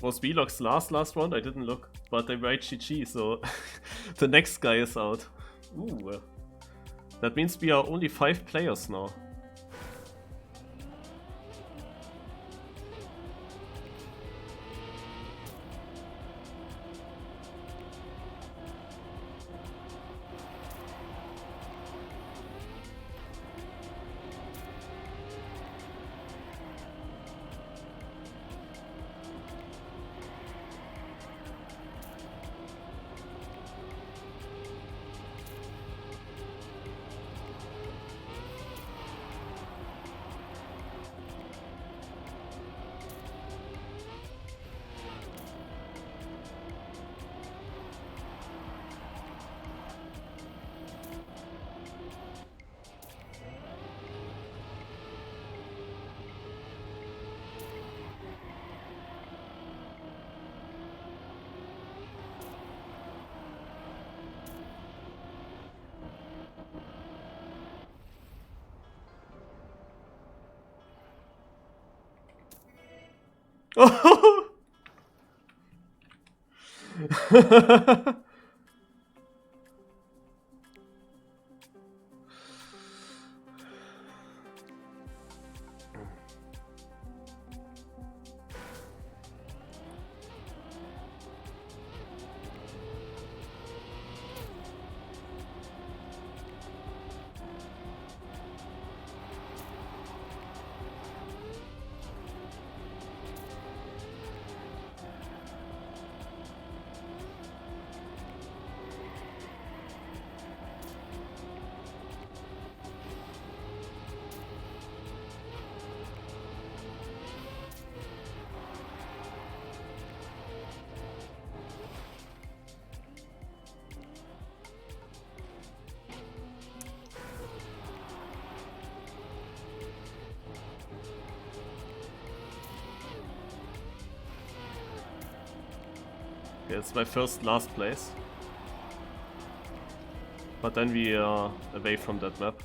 [SPEAKER 1] Was Vlog's last round? I didn't look, but they write GG, so the next guy is out. Ooh. That means we are only 5 players now. Okay, it's my first last place. But then we are away from that map.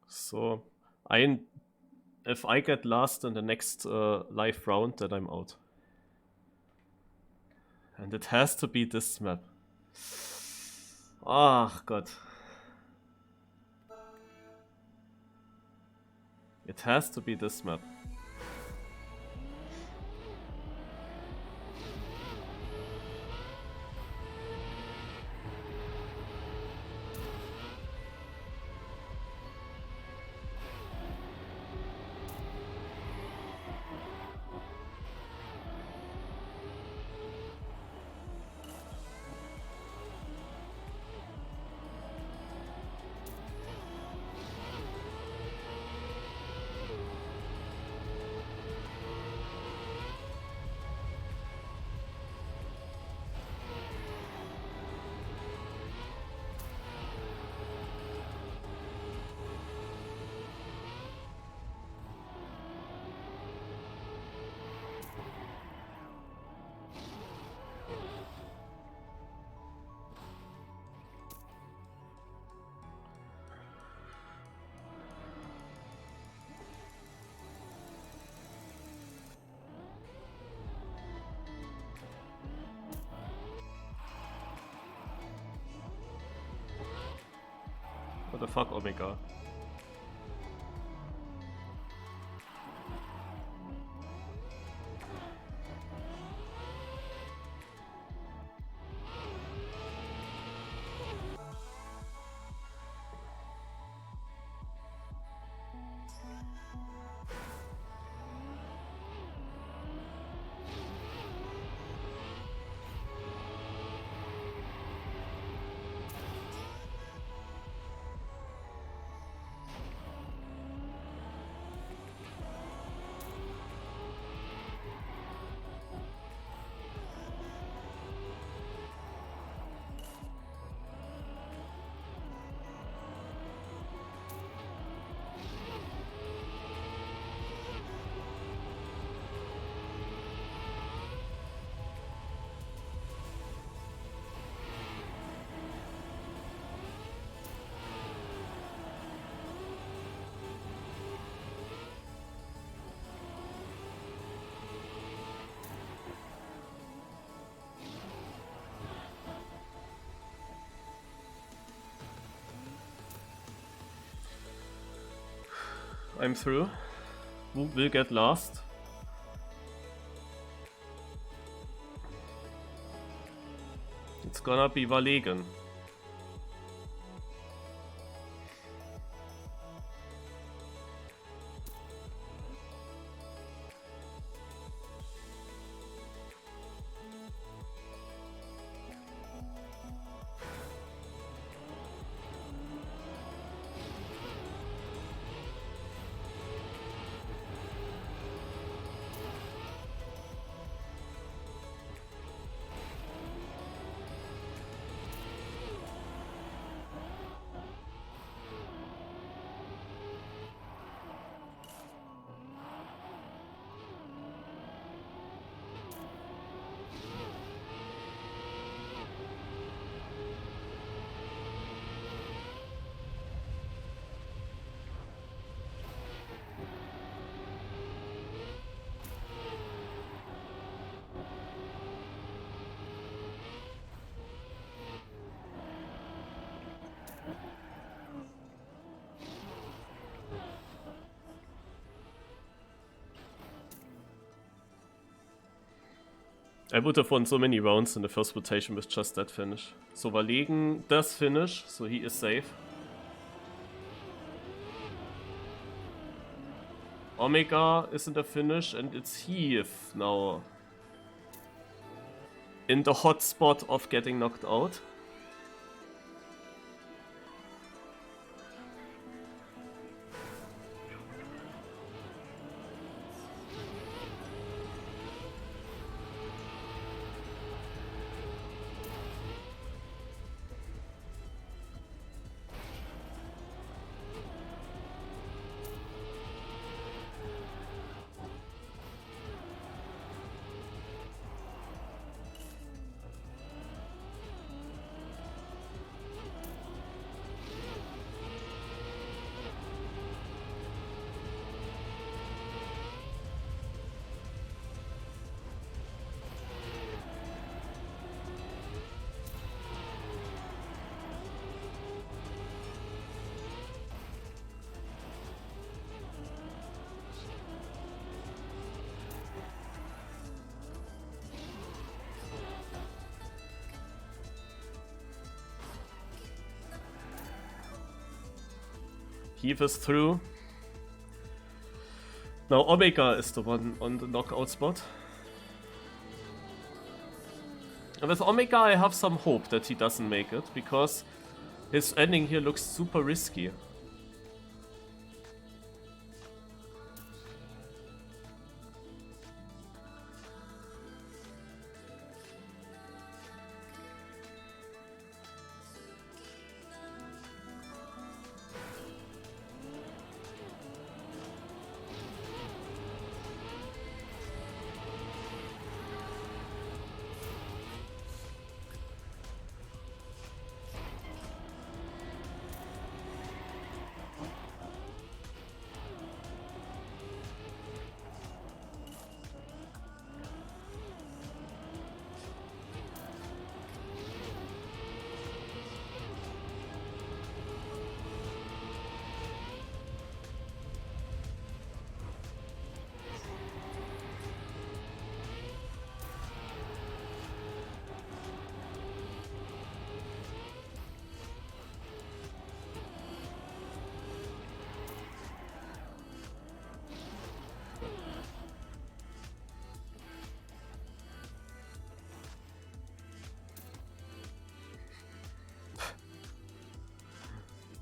[SPEAKER 1] So, if I get last in the next live round, then I'm out. And it has to be this map. Ah, God. It has to be this map. What the fuck, Omega? I'm through. Who will get last? It's gonna be Valegen. I would have won so many rounds in the first rotation with just that finish. So Valegen does finish, so he is safe. Omega is in the finish, and it's Heath now in the hot spot of getting knocked out. Heath is through. Now Omega is the one on the knockout spot. And with Omega I have some hope that he doesn't make it, because his ending here looks super risky.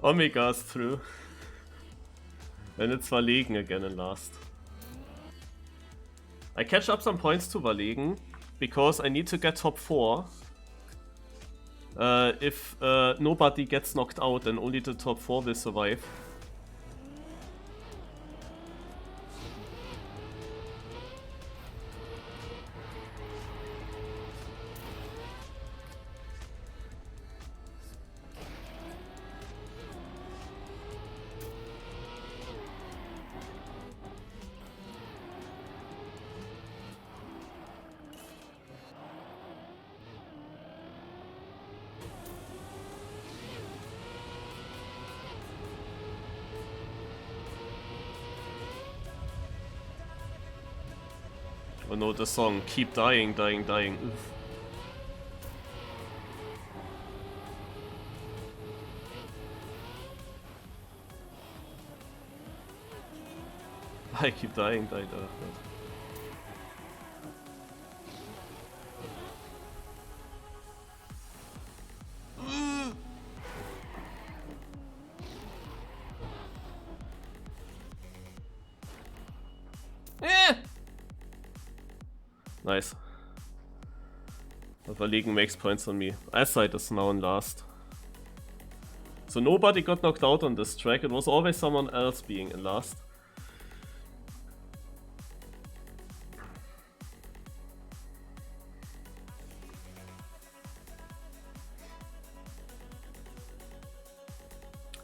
[SPEAKER 1] Omega's through. And it's Valegen again in last. I catch up some points to Valegen because I need to get top 4. If nobody gets knocked out, then only the top 4 will survive. Oh no, the song, keep dying, dying, dying. Oof. I keep dying, dying, dying. Nice. Überlegen makes points on me. Eyesight is now in last. So nobody got knocked out on this track. It was always someone else being in last.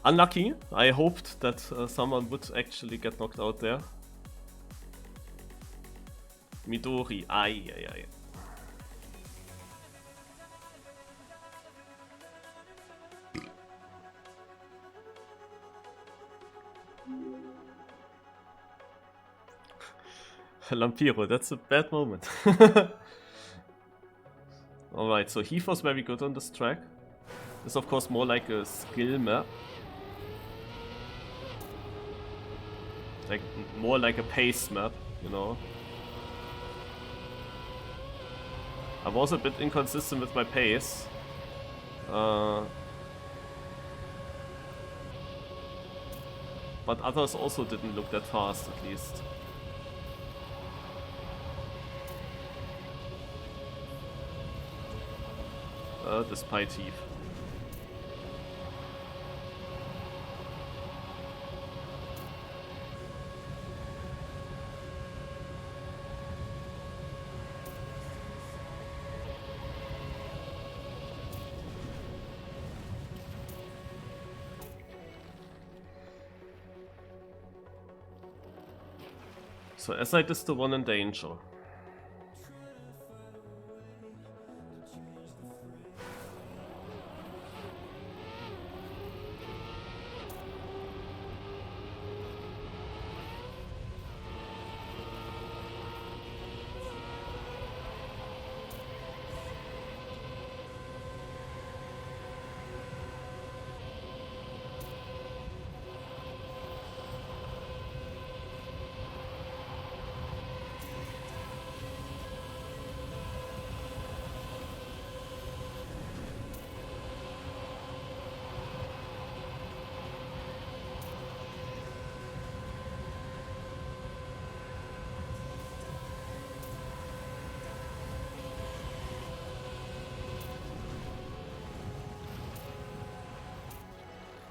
[SPEAKER 1] Unlucky. I hoped that someone would actually get knocked out there. Midori. Ai, ai, ai. Lampiro, that's a bad moment. Alright, so Heath was very good on this track. It's of course more like a skill map. Like, more like a pace map, you know. I was a bit inconsistent with my pace. But others also didn't look that fast, at least. Despite Heath. So Aside is the one in danger.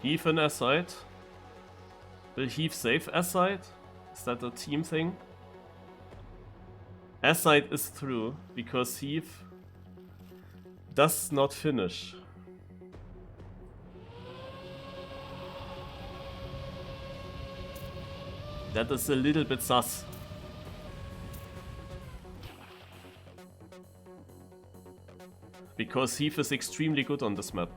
[SPEAKER 1] Heath and Aside. Will Heath save Aside? Is that a team thing? Aside is through because Heath does not finish. That is a little bit sus. Because Heath is extremely good on this map.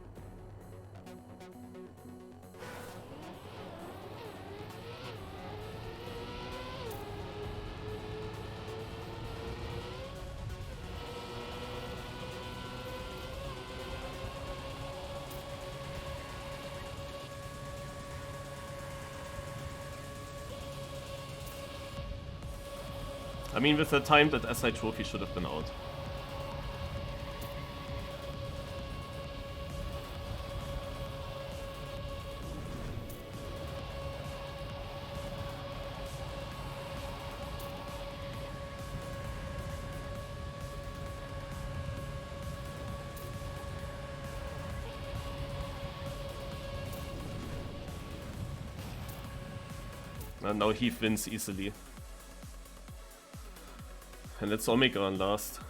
[SPEAKER 1] I mean, with the time that SI trophy should have been out. And now he wins easily. And it's Omega on last.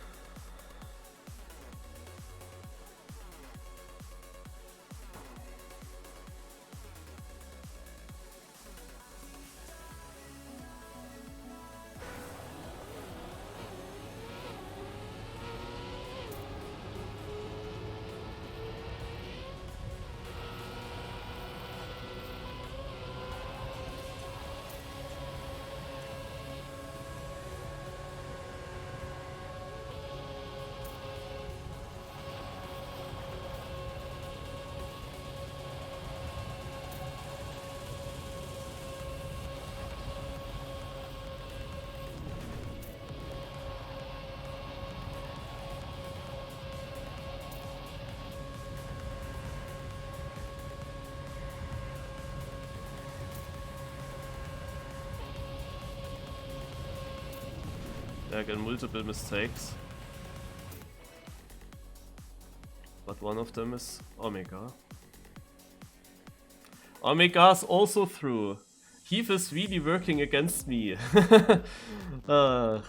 [SPEAKER 1] Again, multiple mistakes. But one of them is Omega. Omega's also through. Heath is really working against me. I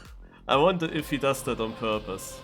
[SPEAKER 1] wonder if he does that on purpose.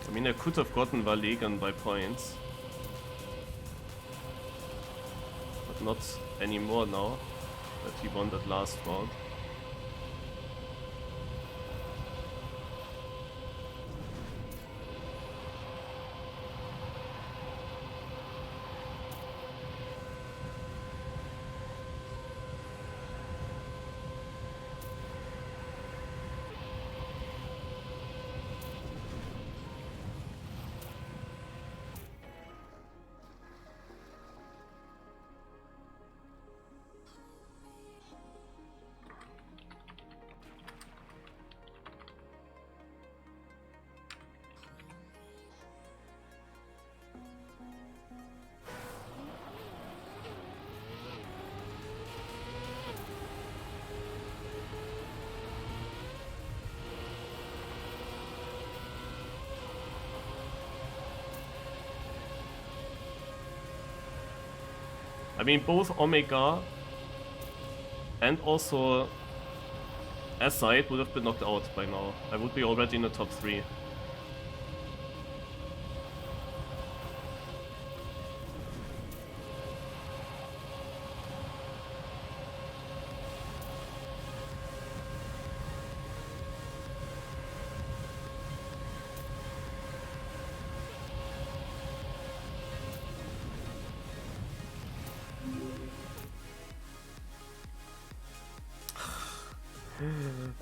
[SPEAKER 1] I mean, I could have gotten Valegan by points. But not anymore now that he won that last round. I mean, both Omega and also S-Side would have been knocked out by now. I would be already in the top 3.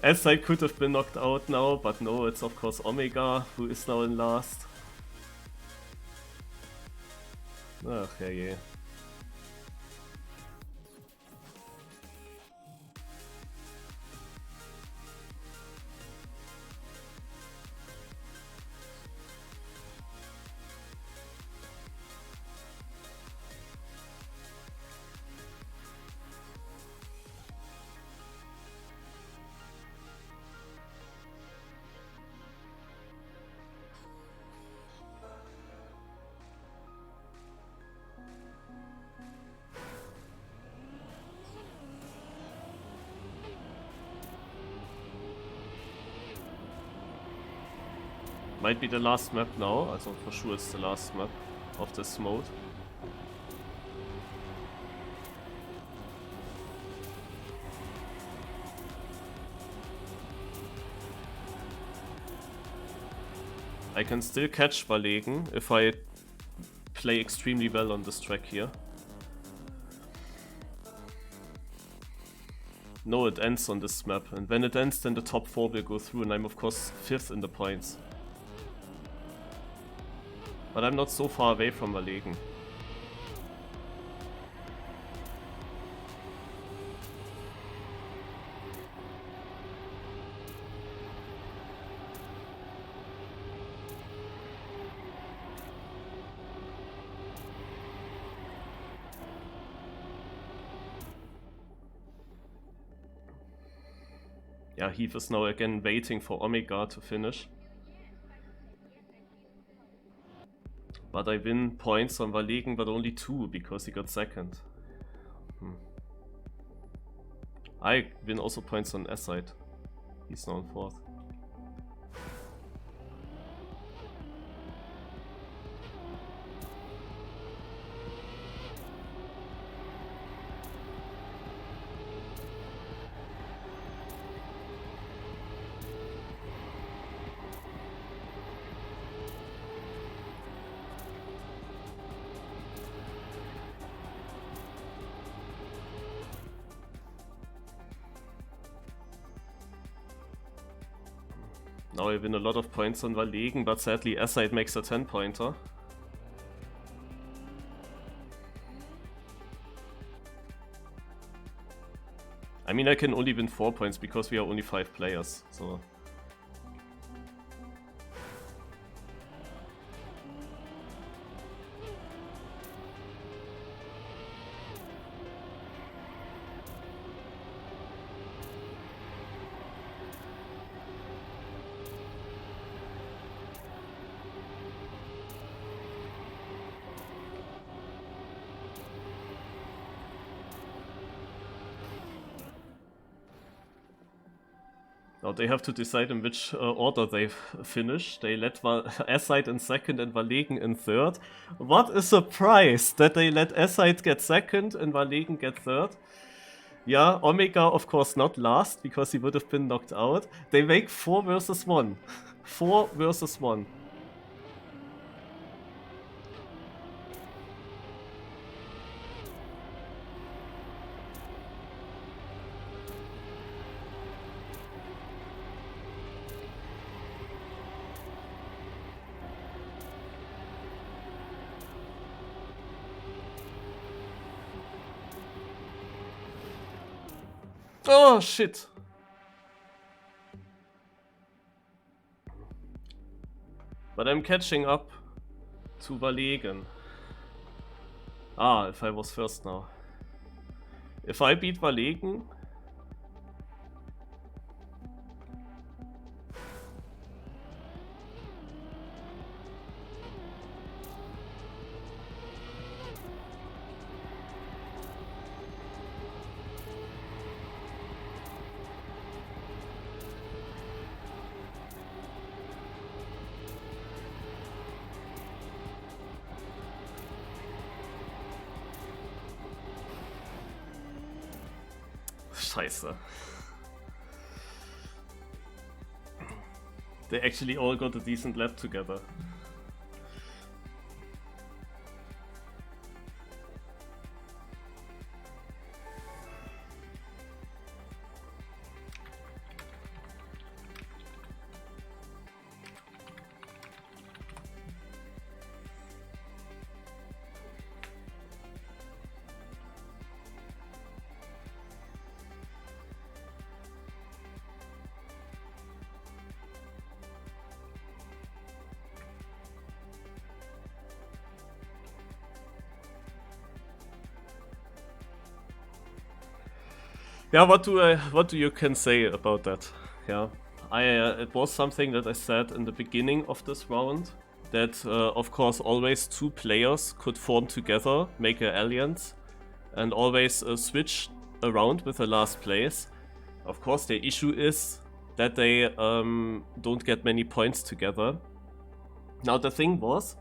[SPEAKER 1] S-Side could have been knocked out now, but no, it's of course Omega who is now in last. Ach, yeah. Might be the last map now, also for sure it's the last map of this mode. I can still catch Valegan if I play extremely well on this track here. No, it ends on this map, and when it ends then the top 4 will go through, and I'm of course 5th in the points. But I'm not so far away from Valegan. Yeah, Heath is now again waiting for Omega to finish. But I win points on Valegan, but only 2 because he got second. I win also points on S-Side. He's now in 4th. Now I win a lot of points on Verlegen, but sadly S-Side makes a 10-pointer. I mean, I can only win 4 points because we are only 5 players, so... Now they have to decide in which order they finish. They let S-Side in second and Verlegen in third. What a surprise that they let S-Side get second and Verlegen get third. Yeah, Omega of course not last because he would have been knocked out. They make 4 versus 1. 4 versus 1. Oh shit! But I'm catching up to Verlegen. Ah, if I was first now. If I beat Verlegen... Scheiße. They actually all got a decent lap together. Yeah, what do you can say about that? Yeah, it was something that I said in the beginning of this round, that of course always 2 players could form together, make an alliance, and always switch around with the last place. Of course the issue is that they don't get many points together. Now the thing was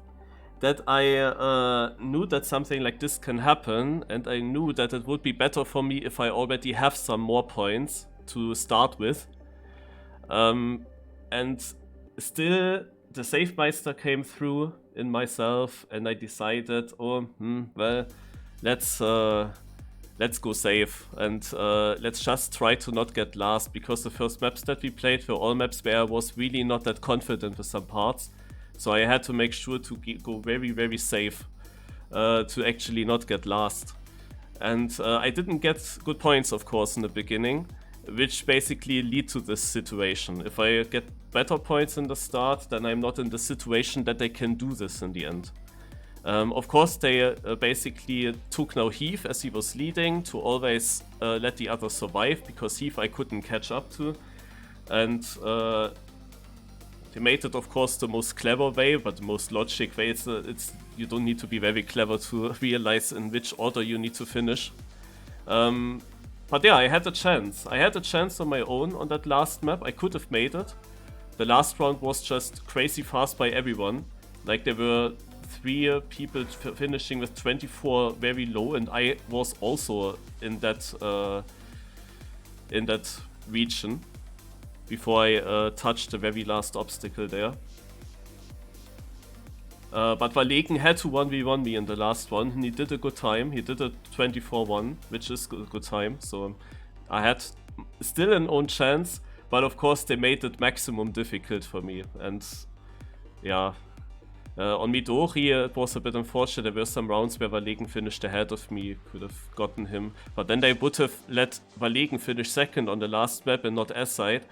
[SPEAKER 1] that I knew that something like this can happen, and I knew that it would be better for me if I already have some more points to start with. And still the Savemeister came through in myself, and I decided, well, let's go safe, and let's just try to not get last, because the first maps that we played were all maps where I was really not that confident with some parts. So I had to make sure to go very, very safe to actually not get last. And I didn't get good points, of course, in the beginning, which basically lead to this situation. If I get better points in the start, then I'm not in the situation that I can do this in the end. Of course, they basically took now Heath as he was leading to always let the others survive, because Heath I couldn't catch up to. And they made it, of course, the most clever way, but the most logic way. You don't need to be very clever to realize in which order you need to finish. But yeah, I had a chance. I had a chance on my own on that last map. I could have made it. The last round was just crazy fast by everyone. Like, there were 3 people finishing with 24 very low, and I was also in that region before I touched the very last obstacle there. But Verlegen had to 1v1 me in the last one, and he did a good time. He did a 24-1, which is a good time, so I had still an own chance, But of course they made it maximum difficult for me, and yeah. On Midori it was a bit unfortunate. There were some rounds where Valegen finished ahead of me, could have gotten him. But then they would have let Valegen finish second on the last map and not S-side.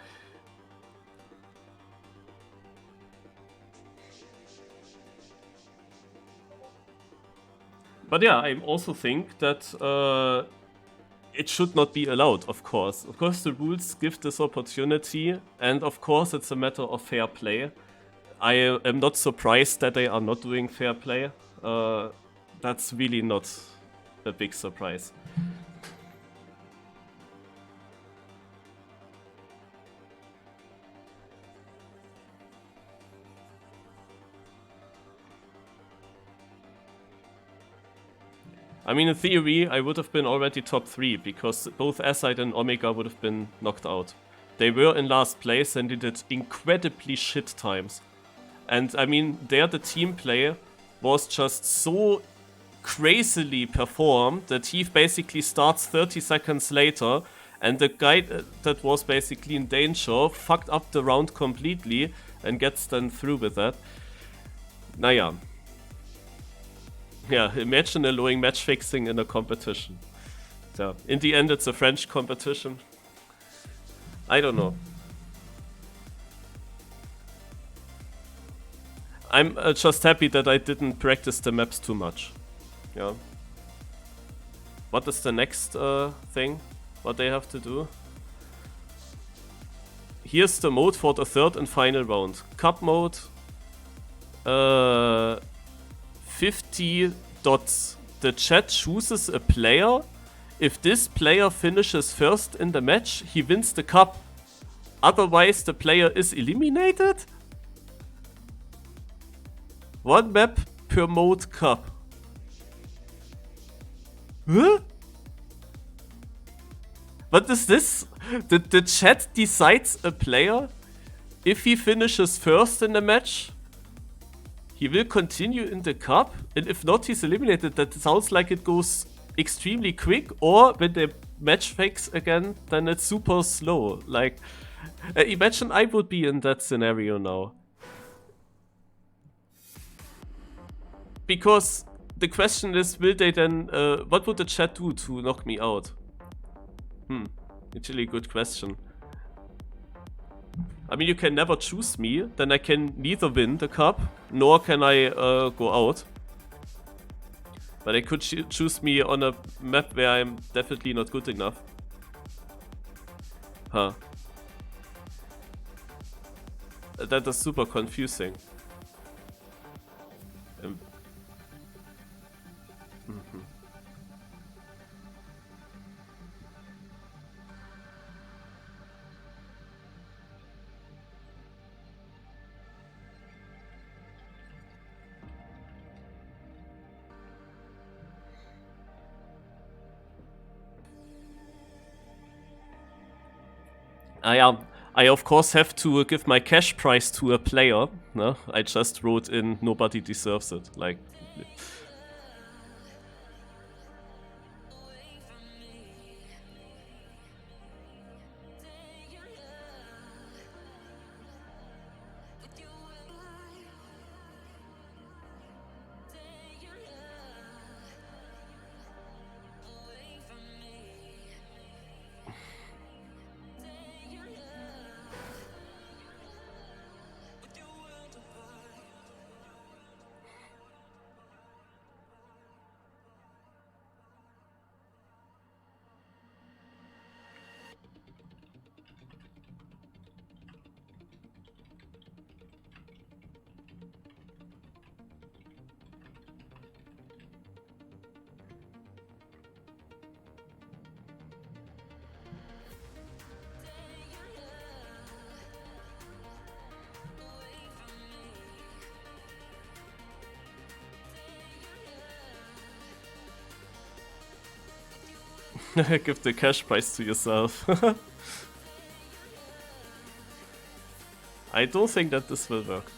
[SPEAKER 1] But yeah, I also think that it should not be allowed, of course. Of course the rules give this opportunity, and of course it's a matter of fair play. I am not surprised that they are not doing fair play. That's really not a big surprise. I mean, in theory, I would have been already top 3, because both S-side and Omega would have been knocked out. They were in last place and they did incredibly shit times. And I mean, there the team play was just so crazily performed that he basically starts 30 seconds later, and the guy that was basically in danger fucked up the round completely and gets then through with that. Naja. Yeah, imagine allowing matchfixing in a competition. So, in the end it's a French competition. I don't know. I'm just happy that I didn't practice the maps too much. Yeah. What is the next thing? What they have to do? Here's the mode for the third and final round. Cup mode. 50 dots. The chat chooses a player. If this player finishes first in the match, he wins the cup. Otherwise, the player is eliminated? One map per mode cup. Huh? What is this? The chat decides a player. If he finishes first in the match, he will continue in the cup. And if not, he's eliminated. That sounds like it goes extremely quick. Or when they match fix again, then it's super slow. Like, imagine I would be in that scenario now. Because the question is, will they then, what would the chat do to knock me out? Actually a good question. I mean, you can never choose me, then I can neither win the cup, nor can I go out. But they could choose me on a map where I'm definitely not good enough. Huh. That is super confusing. I of course have to give my cash prize to a player. No? I just wrote in nobody deserves it. Like. Give the cash prize to yourself. I don't think that this will work.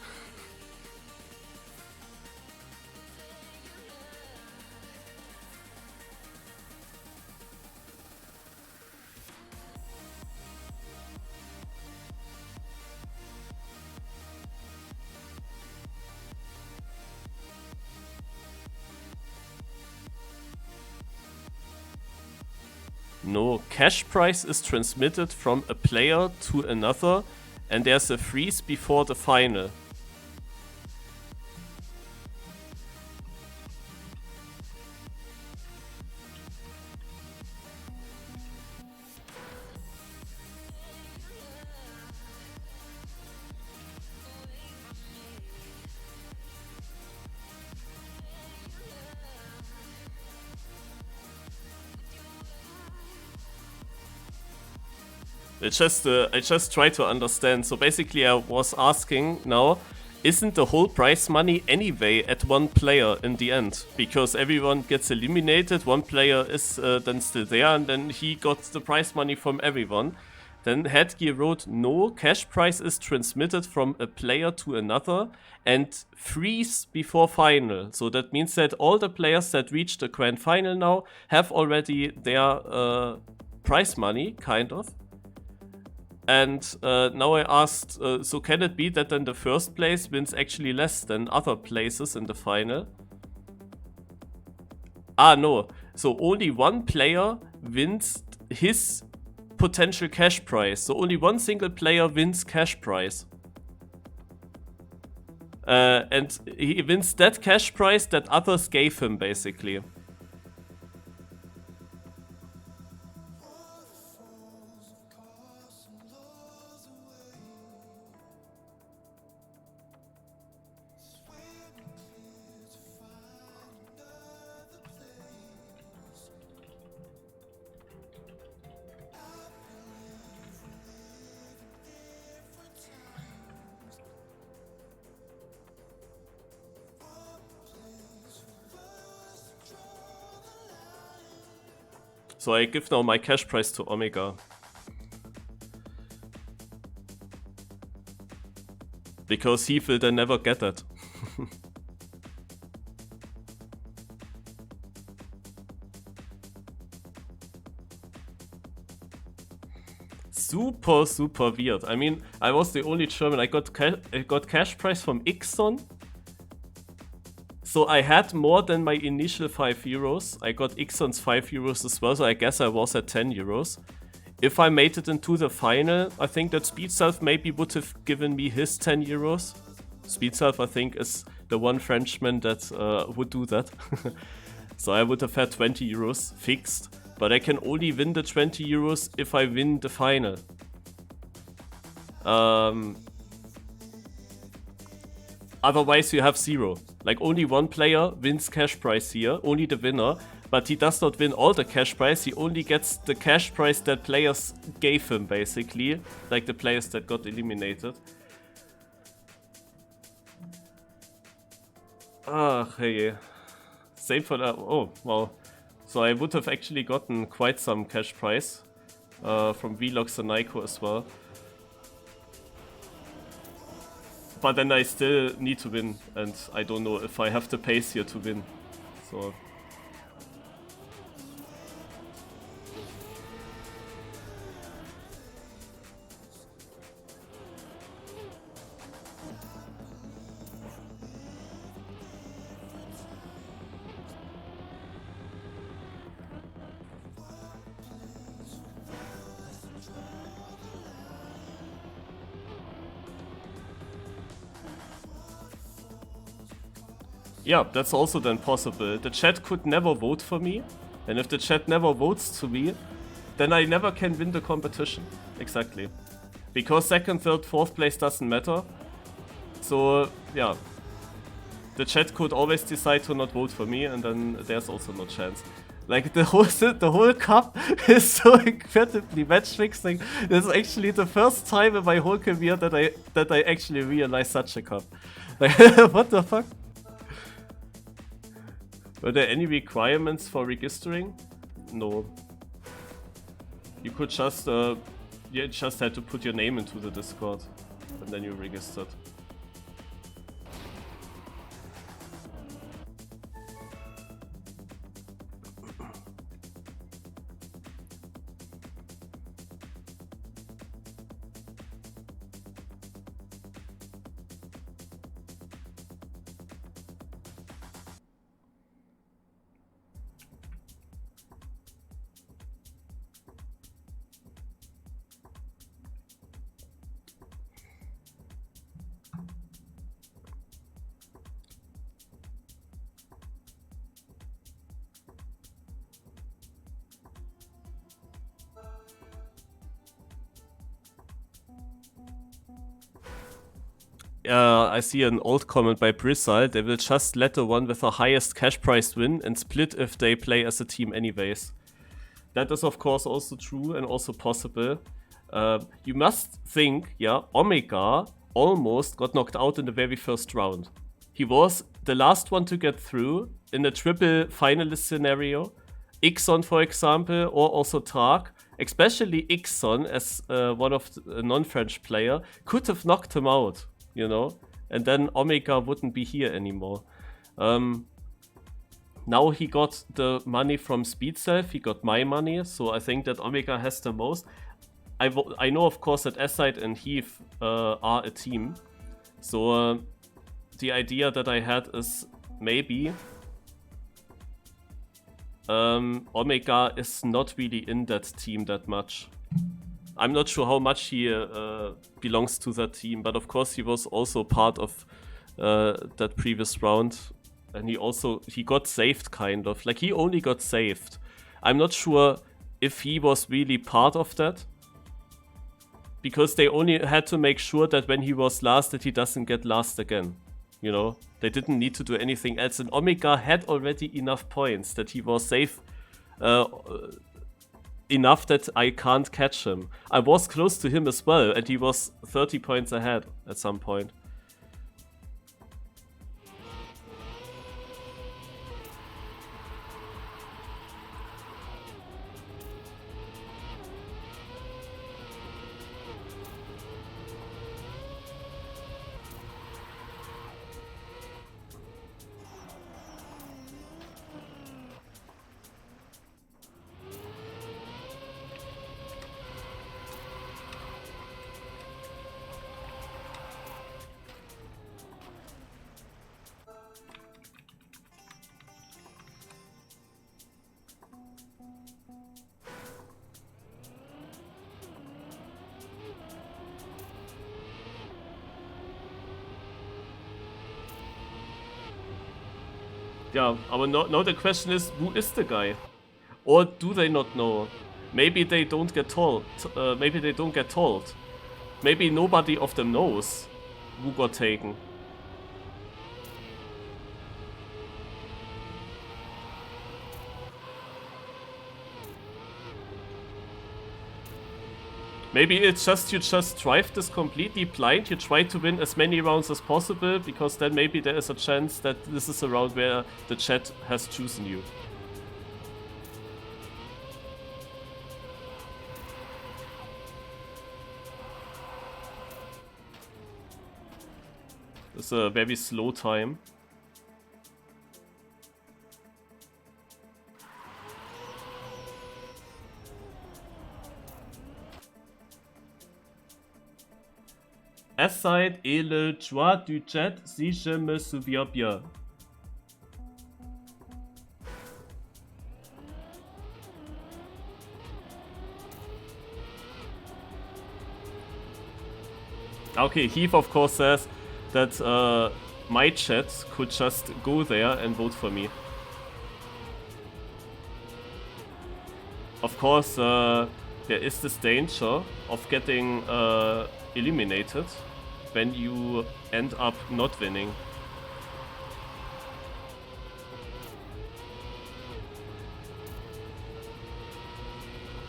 [SPEAKER 1] no cash prize is transmitted from a player to another, and there's a freeze before the final. I just try to understand. So basically I was asking now, isn't the whole prize money anyway at one player in the end? Because everyone gets eliminated, one player is then still there, and then he got the prize money from everyone. Then Headgear wrote, no cash prize is transmitted from a player to another and freeze before final. So that means that all the players that reach the grand final now have already their prize money, kind of. And now I asked, so can it be that then the first place wins actually less than other places in the final? Ah, no. So only one player wins his potential cash prize. So only one single player wins cash prize. And he wins that cash prize that others gave him, basically. So I give now my cash prize to Omega. Because he will then never get it. Super weird. I mean, I was the only German. I got cash prize from Ixon. So I had more than my initial 5 euros. I got Ixon's 5 euros as well, so I guess I was at 10 euros. If I made it into the final, I think that Speedself maybe would have given me his 10 euros. Speedself, I think, is the one Frenchman that would do that. So I would have had 20 euros fixed. But I can only win the 20 euros if I win the final. Otherwise you have 0. Like only one player wins cash prize here, only the winner. But he does not win all the cash prize, he only gets the cash prize that players gave him, basically. Like the players that got eliminated. Ah, hey. Same for that. Oh, wow. So I would have actually gotten quite some cash prize from Vlogs and Nyko as well. But then I still need to win, and I don't know if I have the pace here to win. So yeah, that's also then possible. The chat could never vote for me, and if the chat never votes to me, then I never can win the competition. Exactly. Because second, third, fourth place doesn't matter. So, yeah. The chat could always decide to not vote for me, and then there's also no chance. Like, the whole cup is so incredibly match-fixing. This is actually the first time in my whole career that I actually realized such a cup. Like, what the fuck? Were there any requirements for registering? No. You could just, you just had to put your name into the Discord, and then you registered. I see an old comment by Brisal. They will just let the one with the highest cash prize win and split if they play as a team anyways. That is of course also true and also possible. You must think, yeah, Omega almost got knocked out in the very first round. He was the last one to get through in a triple finalist scenario. Ixon, for example, or also Tark, especially Ixon as one of the non-French player, could have knocked him out, you know, and then Omega wouldn't be here anymore. Now he got the money from Speedself, he got my money, so I think that Omega has the most. I know, of course, that S-Side and Heath are a team, so the idea that I had is maybe Omega is not really in that team that much. I'm not sure how much he belongs to that team, but of course he was also part of that previous round, and he got saved kind of. Like, he only got saved. I'm not sure if he was really part of that, because they only had to make sure that when he was last that he doesn't get last again. You know, they didn't need to do anything else, and Omega had already enough points that he was safe enough that I can't catch him. I was close to him as well, and he was 30 points ahead at some point. Yeah, but now the question is, who is the guy? Or do they not know? Maybe they don't get told. Maybe they don't get told. Maybe nobody of them knows who got taken. Maybe it's just you just drive this completely blind, you try to win as many rounds as possible, because then maybe there is a chance that this is a round where the chat has chosen you. It's a very slow time. S-Side et le choix du chat, si je me souviens bien. Okay, Heath of course says that my chat could just go there and vote for me. Of course, there is this danger of getting eliminated when you end up not winning.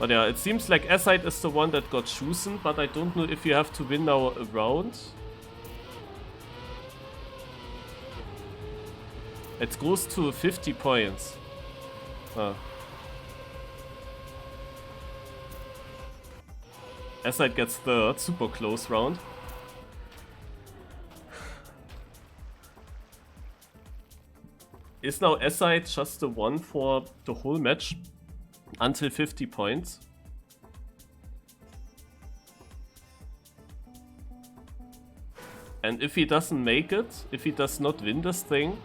[SPEAKER 1] But yeah, it seems like S-Side is the one that got chosen, but I don't know if you have to win now a round. It goes to 50 points. S-Side gets third, super close round. Is now S-Side just the one for the whole match until 50 points? And if he doesn't make it, if he does not win this thing,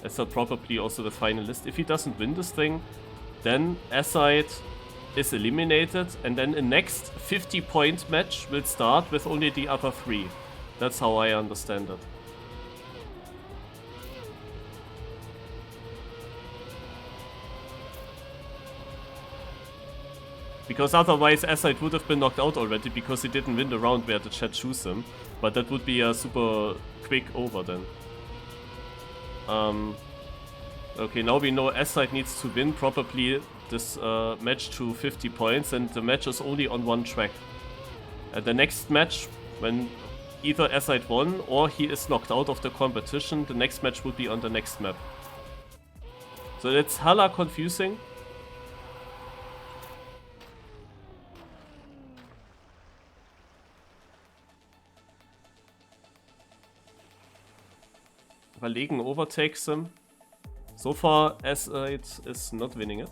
[SPEAKER 1] as probably also the finalist, if he doesn't win this thing, then S-Side is eliminated, and then the next 50-point match will start with only the other three. That's how I understand it. Because otherwise S-side would have been knocked out already because he didn't win the round where the chat chose him. But that would be a super quick over then. Okay, now we know S-side needs to win probably this match to 50 points, and the match is only on one track. And the next match, when either S-side won or he is knocked out of the competition, the next match would be on the next map. So it's hella confusing. Überlegen overtakes him. So far, S-side is not winning it.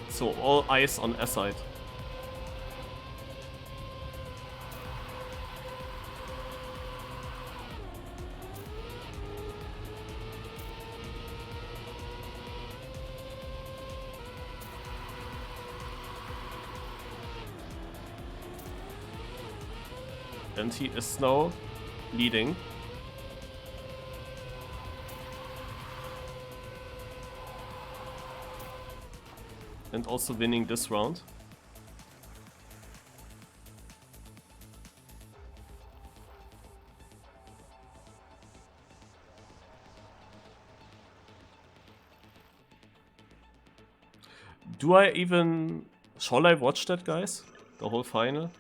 [SPEAKER 1] So all eyes on S-side. And he is now leading. And also winning this round. Do I even... Shall I watch that, guys? The whole final?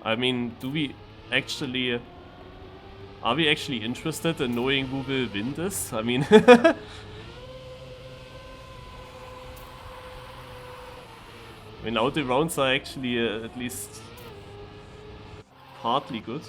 [SPEAKER 1] I mean, do we actually... Are we actually interested in knowing who will win this? I mean... I mean, now the rounds are actually at least... partly good.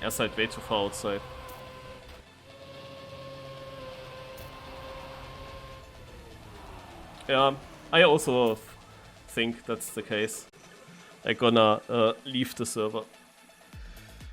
[SPEAKER 1] S-side way too far outside. Yeah, I also think that's the case. I'm gonna leave the server.